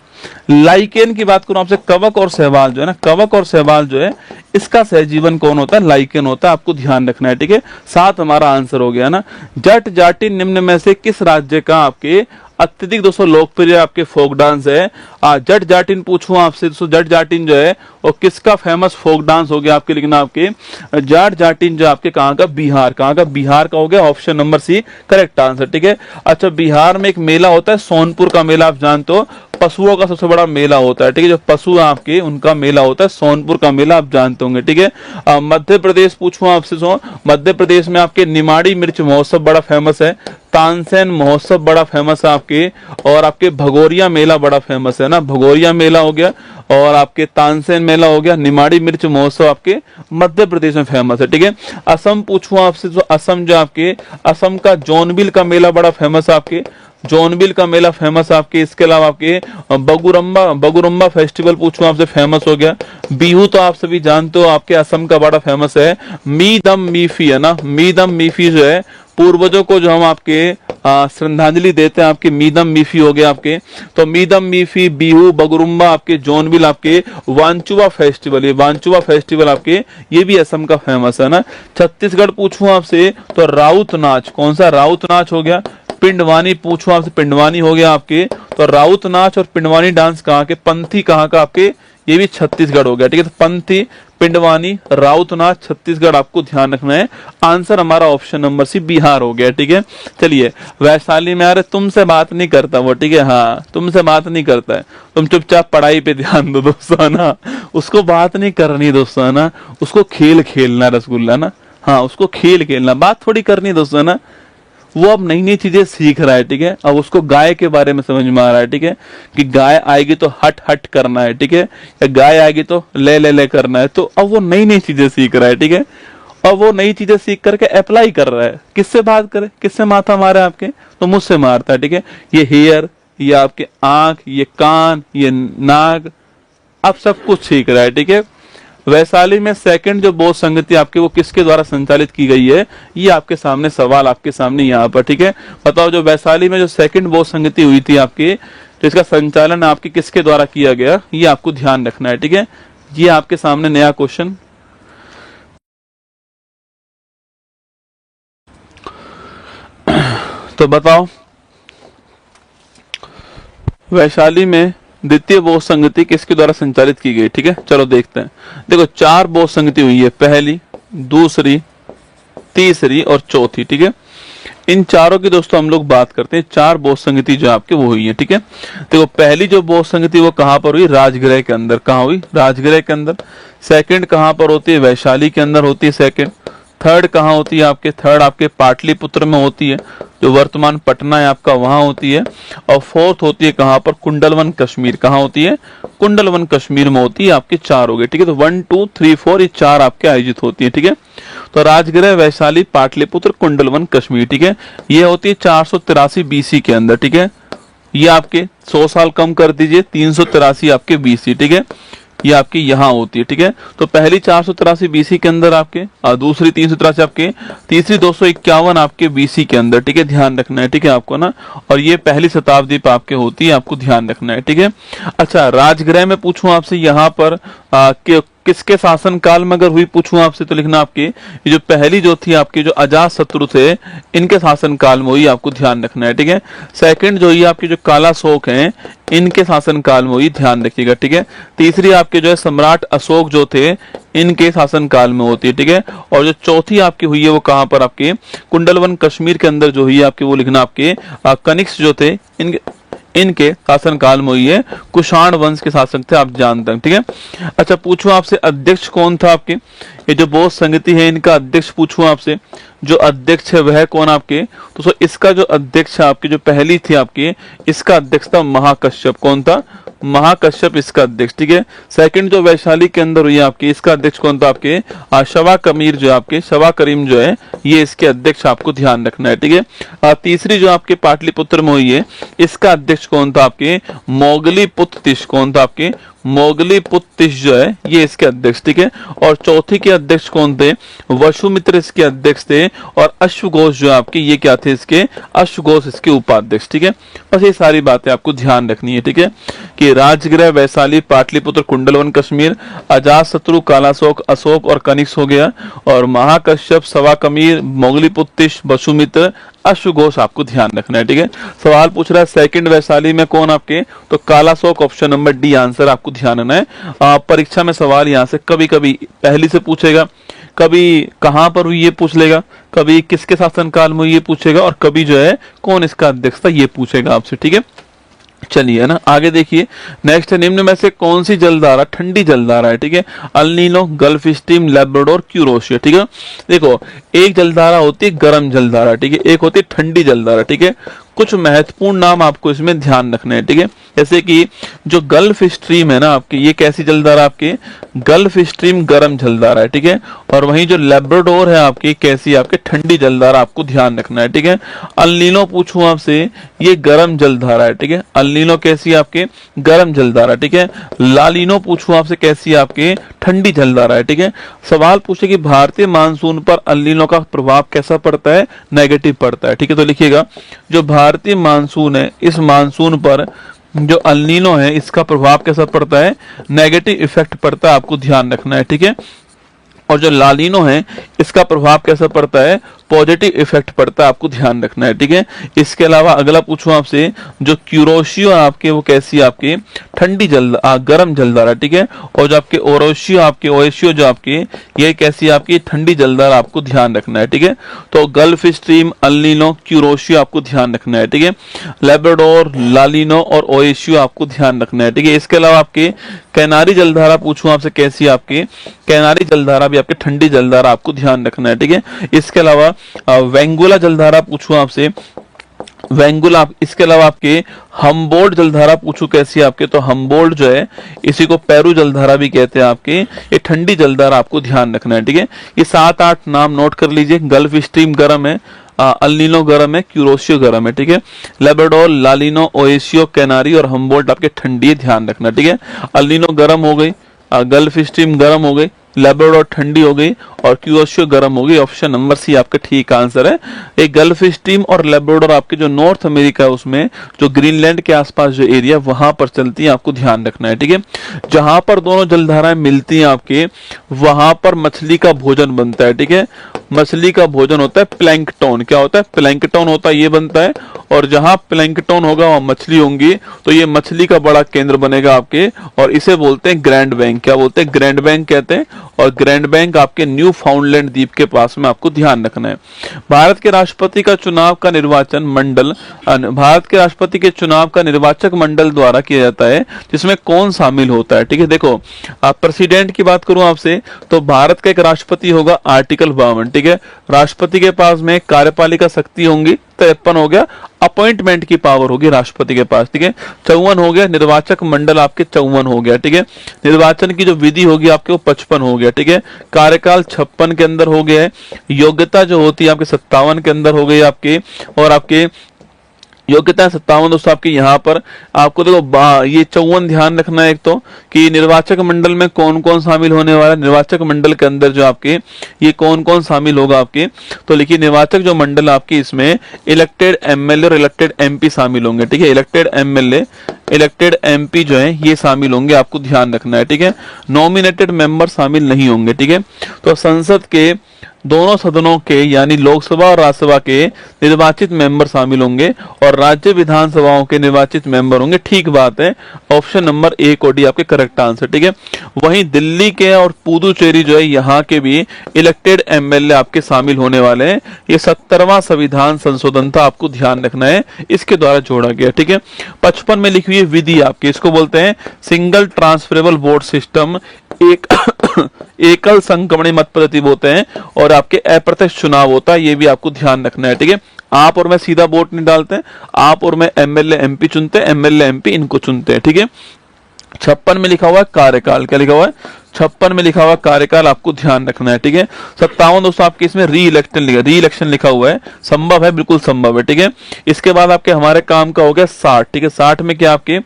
लाइकेन की बात करूं आपसे, कवक और शैवाल जो है ना, कवक और शैवाल जो है इसका सहजीवन कौन होता है, लाइकेन होता है, आपको ध्यान रखना है, ठीक है। 7 हमारा आंसर हो गया ना। जट जाटी निम्न में से किस राज्य का आपके अत्यधिक दोस्तों लोकप्रिय आपके फोक डांस है। जट जाटिन पूछूं आपसे दोस्तों, जट जाटिन जो है वो किसका फेमस फोक डांस हो गया आपके, लिखना आपके जट जाटिन जो आपके कहाँ का, बिहार, कहाँ का, बिहार का हो गया, option number C correct answer, ठीक है। अच्छा, बिहार में एक मेला होता है सोनपुर का मेला, आप जानते हो पशुओं का सबसे बड़ा मेला होता है, ठीक है, जो पशु आपके उनका मेला होता है सोनपुर का मेला, आप जानते होंगे, ठीक है। मध्य प्रदेश पूछूं आपसे, मध्य प्रदेश में आपके निमाड़ी मिर्च महोत्सव बड़ा फेमस है, तानसेन महोत्सव बड़ा फेमस है आपके, और आपके भगोरिया मेला बड़ा फेमस है ना, भगोरिया मेला हो गया, और आपके तानसेन मेला हो गया, निमाड़ी मिर्च महोत्सव आपके मध्य प्रदेश में फेमस है, ठीक है। असम पूछूं आपसे, तो असम जो आपके, असम का जोनबिल का मेला बड़ा फेमस है आपके, जोनबिल का मेला फेमस आपके। इसके अलावा आपके बगुरम्बा फेस्टिवल पूछूं आपसे, फेमस हो गया। बिहू तो आप सभी जानते हो आपके असम का बड़ा फेमस है। मीदम मीफी है ना, मीदम मीफी जो है पूर्वजों को जो हम आपके श्रद्धांजलि देते हैं, आपके मीदम मीफी हो गया आपके। तो मीदम मीफी, बिहू, बगुरुम्बा आपके, जोनबिल आपके, वांचुआ फेस्टिवल, ये वांचुआ फेस्टिवल आपके, ये भी असम का फेमस है ना। छत्तीसगढ़ पूछूं आपसे तो राउत नाच, कौन सा, राउत नाच हो गया। पिंडवानी पूछूं आपसे, पिंडवानी हो गया आपके। तो राउत नाच और पिंडवानी डांस कहाँ के, पंथी कहाँ का आपके, ये भी छत्तीसगढ़ हो गया, ठीक है। तो पंथी, पिंडवानी, राउत नाच, छत्तीसगढ़, आपको ध्यान रखना है। आंसर हमारा ऑप्शन नंबर सी बिहार हो गया, ठीक है। चलिए, वैशाली में, अरे तुमसे बात नहीं करता वो, ठीक है, हाँ तुमसे बात नहीं करता है, तुम चुपचाप पढ़ाई पे ध्यान दो दोस्तों, है ना, उसको बात नहीं करनी दोस्तों, है ना, उसको खेल खेलना रसगुल्ला ना, हाँ उसको खेल खेलना, बात थोड़ी करनी दोस्तों, है ना। वो अब नई नई चीजें सीख रहा है, ठीक है। अब उसको गाय के बारे में समझ में आ रहा है, ठीक है, कि गाय आएगी तो हट हट करना है, ठीक है, या गाय आएगी तो ले ले ले करना है। तो अब वो नई नई चीजें सीख रहा है, ठीक है। और वो नई चीजें सीख करके अप्लाई कर रहा है। किससे बात करे, किससे माथा मारे आपके, तो मुझसे मारता है, ठीक है। ये हेयर, ये आपके आंख, ये कान, ये नाक, अब सब कुछ सीख रहा है, ठीक है। वैशाली में सेकंड जो बोध संगति आपके वो किसके द्वारा संचालित की गई है, ये आपके सामने सवाल आपके सामने यहाँ पर, ठीक है। बताओ जो वैशाली में जो सेकंड बोध संगति हुई थी आपकी, तो इसका संचालन आपके किसके द्वारा किया गया, ये आपको ध्यान रखना है, ठीक है। ये आपके सामने नया क्वेश्चन। तो बताओ वैशाली में द्वितीय बोध संगति किसके द्वारा संचालित की गई, ठीक है। चलो देखते हैं। देखो 4 बोध संगति हुई है, पहली, दूसरी, तीसरी और चौथी, ठीक है। इन चारों की दोस्तों हम लोग बात करते हैं। 4 बोध संगति जो आपके वो हुई है, ठीक है। देखो पहली जो बोध संगति वो कहां पर हुई, राजगृह के अंदर। कहां हुई, राजगृह के अंदर। सेकंड कहां पर होती है, वैशाली के अंदर होती है सेकंड। थर्ड कहाँ होती है आपके, थर्ड आपके पाटलिपुत्र में होती है, जो वर्तमान पटना है आपका, वहां होती है। और फोर्थ होती है कहां पर, कुंडलवन कश्मीर। कहां होती है, कुंडलवन कश्मीर में होती है। आपके 4 हो गए, ठीक है। तो 1 2 3 4 ये 4 आपके आयोजित होती है, ठीक है। तो राजगृह, वैशाली, पाटलिपुत्र, कुंडलवन कश्मीर, ठीक है। ये होती है 483 बीसी के अंदर, ठीक है। ये आपके 100 साल कम कर दीजिए, 383 आपके बीसी, ठीक है। ये आपकी यहाँ होती है, ठीक है। तो पहली 483 बीसी के अंदर आपके, और दूसरी 383 आपके, तीसरी 251 आपके बीसी के अंदर, ठीक है। ध्यान रखना है, ठीक है आपको ना। और ये पहली शताब्दी पे आपके होती है, आपको ध्यान रखना है, ठीक है। अच्छा राजगृह में पूछूं आपसे, यहाँ पर किसके शासन काल में अगर हुई पूछूं आपसे, तो लिखना आपके ये जो पहली जो थी आपके जो अजात शत्रु थे, इनके शासन काल में हुई, आपको ध्यान रखना है, ठीक है। सेकंड जो ये आपके जो काला शोक हैं, इनके शासन काल में हुई, ध्यान रखिएगा, ठीक है। तीसरी आपके जो है सम्राट अशोक जो थे, इनके शासन काल में होती है, ठीक है। और जो चौथी आपकी हुई है वो कहां पर, आपके कुंडलवन कश्मीर के अंदर जो हुई है आपके, वो लिखना आपके कनिष्क जो थे, इनके शासन काल में हुई है। कुषाण वंश के शासक थे, आप जानते हैं, ठीक है। अच्छा पूछूं आपसे अध्यक्ष कौन था आपके, ये जो बोध संगति है इनका अध्यक्ष पूछूं आपसे, जो अध्यक्ष है वह कौन आपके, तो इसका जो अध्यक्ष है आपके, जो पहली थी आपके, इसका अध्यक्ष था महाकश्यप। कौन था, महाकश्यप इसका अध्यक्ष, ठीक है। सेकंड जो वैशाली के अंदर हुई आपकी, इसका अध्यक्ष कौन था आपके, शवा कमीर जो आपके, शवा करीम जो है, ये इसके अध्यक्ष, आपको ध्यान रखना है, ठीक है। तीसरी जो आपके पाटलिपुत्र में हुई है, इसका अध्यक्ष कौन था आपके, मोगली पुत्तिश। कौन था आपके, मोगली पुत्तिश जो है, ये इसके अध्यक्ष, ठीक है। और चौथी के अध्यक्ष कौन थे, वसुमित्र इसके अध्यक्ष थे। और अश्वघोष जो आपके, ये क्या थे इसके, अश्वघोष इसके उपाध्यक्ष, ठीक है। बस ये सारी बातें आपको ध्यान रखनी है, ठीक है, कि राजगृह, वैशाली, पाटलिपुत्र, कुंडलवन कश्मीर, अजात शत्रु, कालाशोक, अशोक और कनिष्क हो गया। और महाकश्यप, सवा कमीर, मोगली पुत्तिश, वसुमित्र, अश्वघोष, आपको ध्यान रखना है, ठीक है। सवाल पूछ रहा है सेकंड वैशाली में कौन आपके, तो Kalashoka, option number D answer, आपको ध्यान रखना है। परीक्षा में सवाल यहाँ से कभी कभी पहली से पूछेगा, कभी कहां पर हुई ये पूछ लेगा, कभी किसके शासनकाल में हुई ये पूछेगा, और कभी जो है कौन इसका अध्यक्ष था ये पूछेगा आपसे, ठीक है। चलिए ना आगे देखिए। नेक्स्ट है, निम्न में से कौन सी जलधारा ठंडी जलधारा है, ठीक है। El Nino, Gulf Stream, Labrador, Kuroshio, ठीक है। देखो एक जलधारा होती है गर्म जलधारा, ठीक है, एक होती है ठंडी जलधारा, ठीक है। कुछ महत्वपूर्ण नाम आपको इसमें ध्यान रखने हैं, ठीक है। जैसे कि जो गल्फ स्ट्रीम है ना आपकी, ये कैसी जलधारा आपके, गल्फ स्ट्रीम गर्म जलधारा है, ठीक है। और वहीं जो लैब्राडोर है आपकी, कैसी आपके, ठंडी जलधारा, आपको ध्यान रखना है, ठीक है। अल नीनो पूछूं आपसे, ये गर्म जलधारा है, ठीक है। अल नीनो कैसी आपके, गर्म जलधारा, ठीक है। लालिनो पूछूं आपसे, कैसी आपके, ठंडी जलधारा है, ठीक है। सवाल पूछे कि भारतीय मानसून पर अल नीनो का प्रभाव कैसा पड़ता है, नेगेटिव पड़ता है, ठीक है। तो लिखिएगा जो भारतीय मानसून है, इस मानसून पर जो अल नीनो है, इसका प्रभाव कैसा पड़ता है, नेगेटिव इफेक्ट पड़ता है, आपको ध्यान रखना है, ठीक है। और जो लालिनो है, इसका प्रभाव कैसा पड़ता है, पॉजिटिव इफेक्ट पड़ता है, आपको ध्यान रखना है, ठीक है। इसके अलावा अगला पूछूं आपसे, जो क्यूरोशियो आपके, वो कैसी आपके, ठंडी गर्म जलधारा, ठीक है। और जो आपके ओरोशियो आपके, ओएशियो जो आपके, ये कैसी आपकी, ठंडी जलधारा, आपको ध्यान रखना है, ठीक है। तो gulf stream, El Nino, Kuroshio, आपको ध्यान रखना है, ठीक है। लैब्राडोर, लालिनो और ओएशियो, आपको ध्यान रखना है, ठीक है। इसके अलावा आपके कैनारी जलधारा पूछूं आपसे, कैसी आपकी, कैनारी जलधारा भी आपके ठंडी जलधारा, आपको ध्यान रखना है, ठीक है। इसके अलावा वेंगुला जलधारा पूछूं आपसे, वेंगुला, इसके अलावा आपके हम्बोल्ट जलधारा पूछू कैसी आपके, तो हम्बोल्ट जो है इसी को पेरू जलधारा भी कहते हैं आपके, ये ठंडी जलधारा आपको ध्यान रखना है, ठीक है। ये 7-8 नाम नोट कर लीजिए। गल्फ स्ट्रीम गर्म है, अल्नीनो गर्म है, क्यूरोसियो गर्म है, ठीक है। लेबरडोर, लालिनो, ओएसियो, कैनारी और हम्बोल्ट आपके ठंडी है, ध्यान रखना, ठीक है। अल्नीनो गर्म हो गई, गल्फ स्ट्रीम गर्म हो गई, लेबरडोर ठंडी हो गई और क्यूरोसियो गर्म हो गई। ऑप्शन नंबर सी आपका ठीक आंसर है। एक गल्फ स्ट्रीम और लेबरडोर आपके जो नॉर्थ अमेरिका है उसमें जो ग्रीनलैंड के आसपास जो एरिया वहां पर चलती है, आपको ध्यान रखना है, ठीक है। जहां पर दोनों जलधाराएं मिलती हैं आपके, वहां पर मछली का भोजन बनता है, ठीक है। मछली का भोजन होता है प्लैंकटन। क्या होता है? प्लैंकटन होता है, ये बनता है। और जहां प्लैंकटन होगा वहां मछली होंगी, तो ये मछली का बड़ा केंद्र बनेगा आपके, और इसे बोलते हैं ग्रैंड बैंक। क्या बोलते हैं? ग्रैंड बैंक कहते हैं। और ग्रैंड बैंक आपके न्यू फाउंडलैंड द्वीप के पास में, आपको ध्यान रखना है। भारत के राष्ट्रपति का चुनाव का निर्वाचन मंडल, भारत के राष्ट्रपति के चुनाव का निर्वाचक मंडल द्वारा किया जाता है, जिसमें कौन शामिल होता है, ठीक है। देखो, आप प्रेसिडेंट की बात करूं आपसे, तो भारत का एक राष्ट्रपति होगा, आर्टिकल 52, ठीक है। राष्ट्रपति के पास में कार्यपालिका शक्ति होंगी, 53 हो गया। अपॉइंटमेंट की पावर होगी राष्ट्रपति के पास, ठीक है। 54 हो गया। निर्वाचक मंडल आपके 54 हो गया, ठीक है। निर्वाचन की जो विधि होगी आपके वो 55 हो गया, ठीक है। कार्यकाल 56 के अंदर हो गया है। योग्यता जो होती है आपके 57 के अंदर हो गई आपके, और आपके योग्यता 57 दोस्तों आपके यहाँ पर आपको देखो ये 54 ध्यान रखना है। एक तो कि निर्वाचक मंडल में कौन कौन शामिल होने वाला है, निर्वाचक मंडल के अंदर जो आपके ये कौन कौन शामिल होगा आपके, तो लिखिए निर्वाचक जो मंडल आपकी, इसमें इलेक्टेड एमएलए और इलेक्टेड एमपी शामिल होंगे, ठीक है। इलेक्टेड एमएलए, इलेक्टेड एमपी जो है ये शामिल होंगे, आपको ध्यान रखना है, ठीक है। नॉमिनेटेड मेंबर शामिल नहीं होंगे, ठीक है। तो संसद के दोनों सदनों के यानी लोकसभा और राज्यसभा के निर्वाचित मेंबर शामिल होंगे, और राज्य विधानसभाओं के निर्वाचित मेंबर होंगे, ठीक बात है। ऑप्शन नंबर ए को डी आपके करेक्ट आंसर, ठीक है। वहीं दिल्ली के और पुदुचेरी जो है यहाँ के भी इलेक्टेड एमएलए आपके शामिल होने वाले हैं। ये 70वां संविधान संशोधन था, आपको ध्यान रखना है, इसके द्वारा जोड़ा गया, ठीक है। 55 में लिखी हुई विधि आपकी, इसको बोलते हैं सिंगल ट्रांसफरेबल वोट सिस्टम, एक एकल संक्रमणी मत पद्धति बोलते हैं, और आपके अप्रत्यक्ष चुनाव होता है, ये भी आपको ध्यान रखना है, ठीक है। आप और मैं सीधा वोट नहीं डालते हैं, आप और मैं एमएलए एमपी चुनते हैं, एमएलए एमपी इनको चुनते हैं, ठीक है। 56 में लिखा हुआ है कार्यकाल, क्या लिखा हुआ है? 56 में लिखा हुआ कार्यकाल, आपको ध्यान रखना है, ठीक है। 57 दोस्तों आपके इसमें री इलेक्शन लिखा हुआ है, संभव है, बिल्कुल संभव है, ठीक है। इसके बाद आपके हमारे काम का हो गया 60, ठीक है। 60 में क्या आपके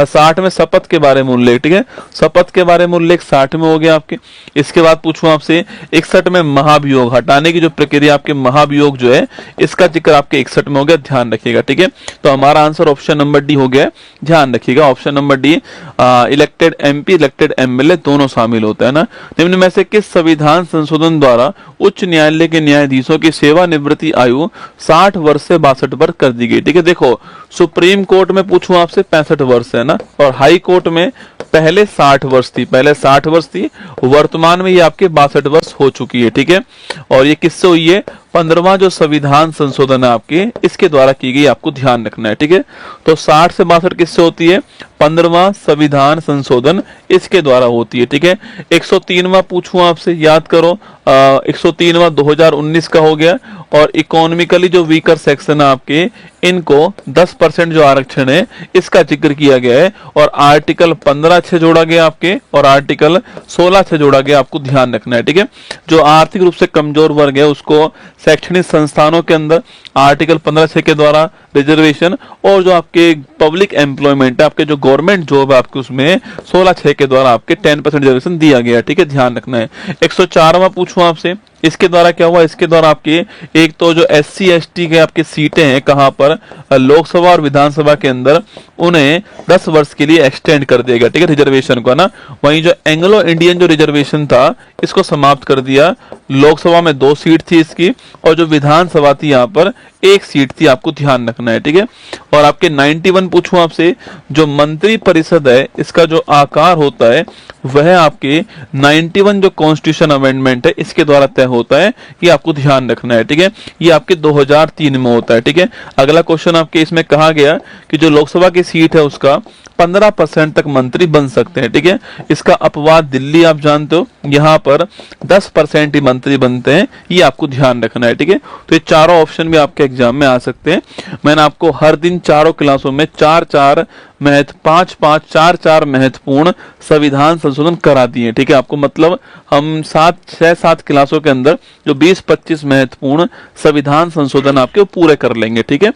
60 में शपथ के बारे में उल्लेख, ठीक है। शपथ के बारे में उल्लेख 60 में हो गया आपके। इसके बाद पूछूं आपसे 61 में महाभियोग, हटाने की जो प्रक्रिया आपके महाभियोग जो है, इसका जिक्र आपके 61 में हो गया, ध्यान रखिएगा, ठीक है। तो हमारा आंसर ऑप्शन नंबर डी हो गया, ध्यान रखिएगा। Option number D, elected MP elected MLA दोनों शामिल होता है ना। निम्न में से किस संविधान संशोधन द्वारा उच्च न्यायालय के न्यायाधीशों की सेवानिवृत्ति आयु 60 वर्ष से 62 वर्ष कर दी गई, ठीक है। देखो, सुप्रीम कोर्ट में पूछूं आपसे 65 वर्ष है ना, और हाई कोर्ट में पहले 60 वर्ष थी, पहले 60 वर्ष थी, वर्तमान में ये आपके 62 वर्ष हो चुकी है, ठीक है। और ये किससे हुई है? 15वां जो संविधान संशोधन है आपके, इसके द्वारा की गई, आपको ध्यान रखना है, ठीक है। तो 60 से 62 किससे होती है? 15वां संविधान संशोधन इसके द्वारा होती है, ठीक है। 103वां पूछूं आपसे, याद करो, 103वां 2019 का हो गया। और इकोनॉमिकली जो वीकर सेक्शन है आपके, इनको 10% जो आरक्षण है इसका जिक्र किया गया है, और आर्टिकल 15 से जोड़ा गया आपके, और आर्टिकल 16 से जोड़ा गया, आपको ध्यान रखना है, ठीक है। जो आर्थिक रूप से कमजोर वर्ग है उसको शैक्षणिक संस्थानों के अंदर आर्टिकल 15 के द्वारा रिजर्वेशन, और जो आपके पब्लिक एम्प्लॉयमेंट है, आपके जो गवर्नमेंट जॉब है आपके, उसमें 16 के द्वारा आपके 10% रिजर्वेशन दिया गया, ठीक है, ध्यान रखना है। 104वां पूछूं आपसे, इसके द्वारा क्या हुआ? इसके द्वारा आपके एक तो जो SC ST के आपके सीटें हैं कहां पर, लोकसभा और विधानसभा के अंदर, उन्हें 10 वर्ष के लिए एक्सटेंड कर दिया गया, ठीक है, रिजर्वेशन को ना। वहीं जो एंग्लो इंडियन जो रिजर्वेशन था, इसको समाप्त कर दिया। लोकसभा में 2 सीट थी इसकी, और जो विधानसभा थी यहाँ पर 1 सीट थी, आपको ध्यान रखना है, ठीक है। और आपके 91 पूछूं आपसे, जो मंत्री परिषद है इसका जो आकार होता है वह आपके 91 जो कॉन्स्टिट्यूशन अमेंडमेंट है इसके द्वारा तय होता है, ये आपको ध्यान रखना है, ठीक है। ये आपके 2003 में होता है, ठीक है। अगला क्वेश्चन आपके इसमें कहा गया कि जो लोकसभा की सीट है उसका 15% तक मंत्री बन सकते हैं, ठीक है। इसका अपवाद दिल्ली आप जानते हो, यहाँ पर 10% ही मंत्री बनते हैं, ये आपको ध्यान रखना है, ठीक है। तो ये चारों ऑप्शन भी आपके एग्जाम में आ सकते हैं। मैंने आपको हर दिन चारों क्लासों में चार महत्वपूर्ण संविधान संशोधन करा दिए, ठीक है। आपको मतलब हम 6-7 क्लासों के अंदर जो 20-25 महत्वपूर्ण संविधान संशोधन आपके पूरे कर लेंगे, ठीक है।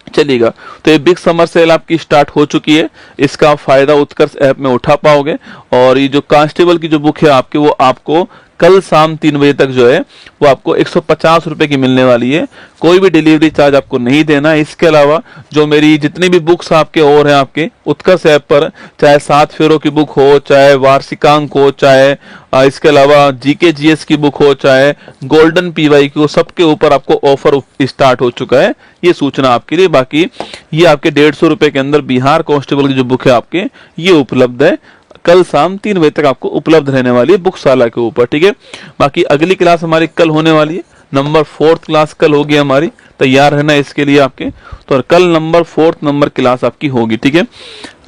चलिएगा, तो ये बिग समर सेल आपकी स्टार्ट हो चुकी है, इसका आप फायदा उत्कर्ष ऐप में उठा पाओगे। और ये जो कांस्टेबल की जो बुक है आपकी, वो आपको कल शाम 3 बजे तक जो है वो आपको 150 रुपए की मिलने वाली है। कोई भी डिलीवरी चार्ज आपको नहीं देना है। इसके अलावा जो मेरी जितनी भी बुक्स आपके और हैं आपके उत्कर्ष ऐप पर, चाहे 7 फेरों की बुक हो, चाहे वार्षिकांक हो, चाहे इसके अलावा जीके जीएस की बुक हो, चाहे गोल्डन पीवाई की हो, सबके ऊपर आपको ऑफर स्टार्ट हो चुका है। ये सूचना आपके लिए। बाकी ये आपके 150 रुपए के अंदर बिहार कांस्टेबल की जो बुक है आपके, ये उपलब्ध है। कल शाम 3 बजे तक आपको उपलब्ध रहने वाली है बुकशाला के ऊपर, ठीक है। बाकी अगली क्लास हमारी कल होने वाली है, नंबर 4th क्लास कल होगी हमारी, तैयार रहना इसके लिए आपके। तो कल नंबर 4th नंबर क्लास आपकी होगी, ठीक है।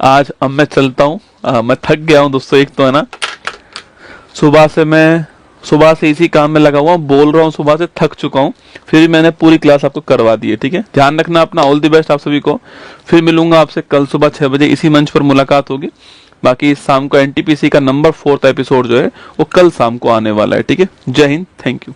आज अब मैं चलता हूँ, मैं थक गया हूँ दोस्तों। एक तो है ना, सुबह से इसी काम में लगा हुआ हूँ, बोल रहा हूँ, सुबह से थक चुका हूँ, फिर भी मैंने पूरी क्लास आपको करवा दी है, ठीक है। ध्यान रखना अपना, ऑल द बेस्ट आप सभी को। फिर मिलूंगा आपसे कल सुबह 6 बजे, इसी मंच पर मुलाकात होगी। बाकी शाम को एनटीपीसी का नंबर 4th एपिसोड जो है वो कल शाम को आने वाला है, ठीक है। जय हिंद, थैंक यू।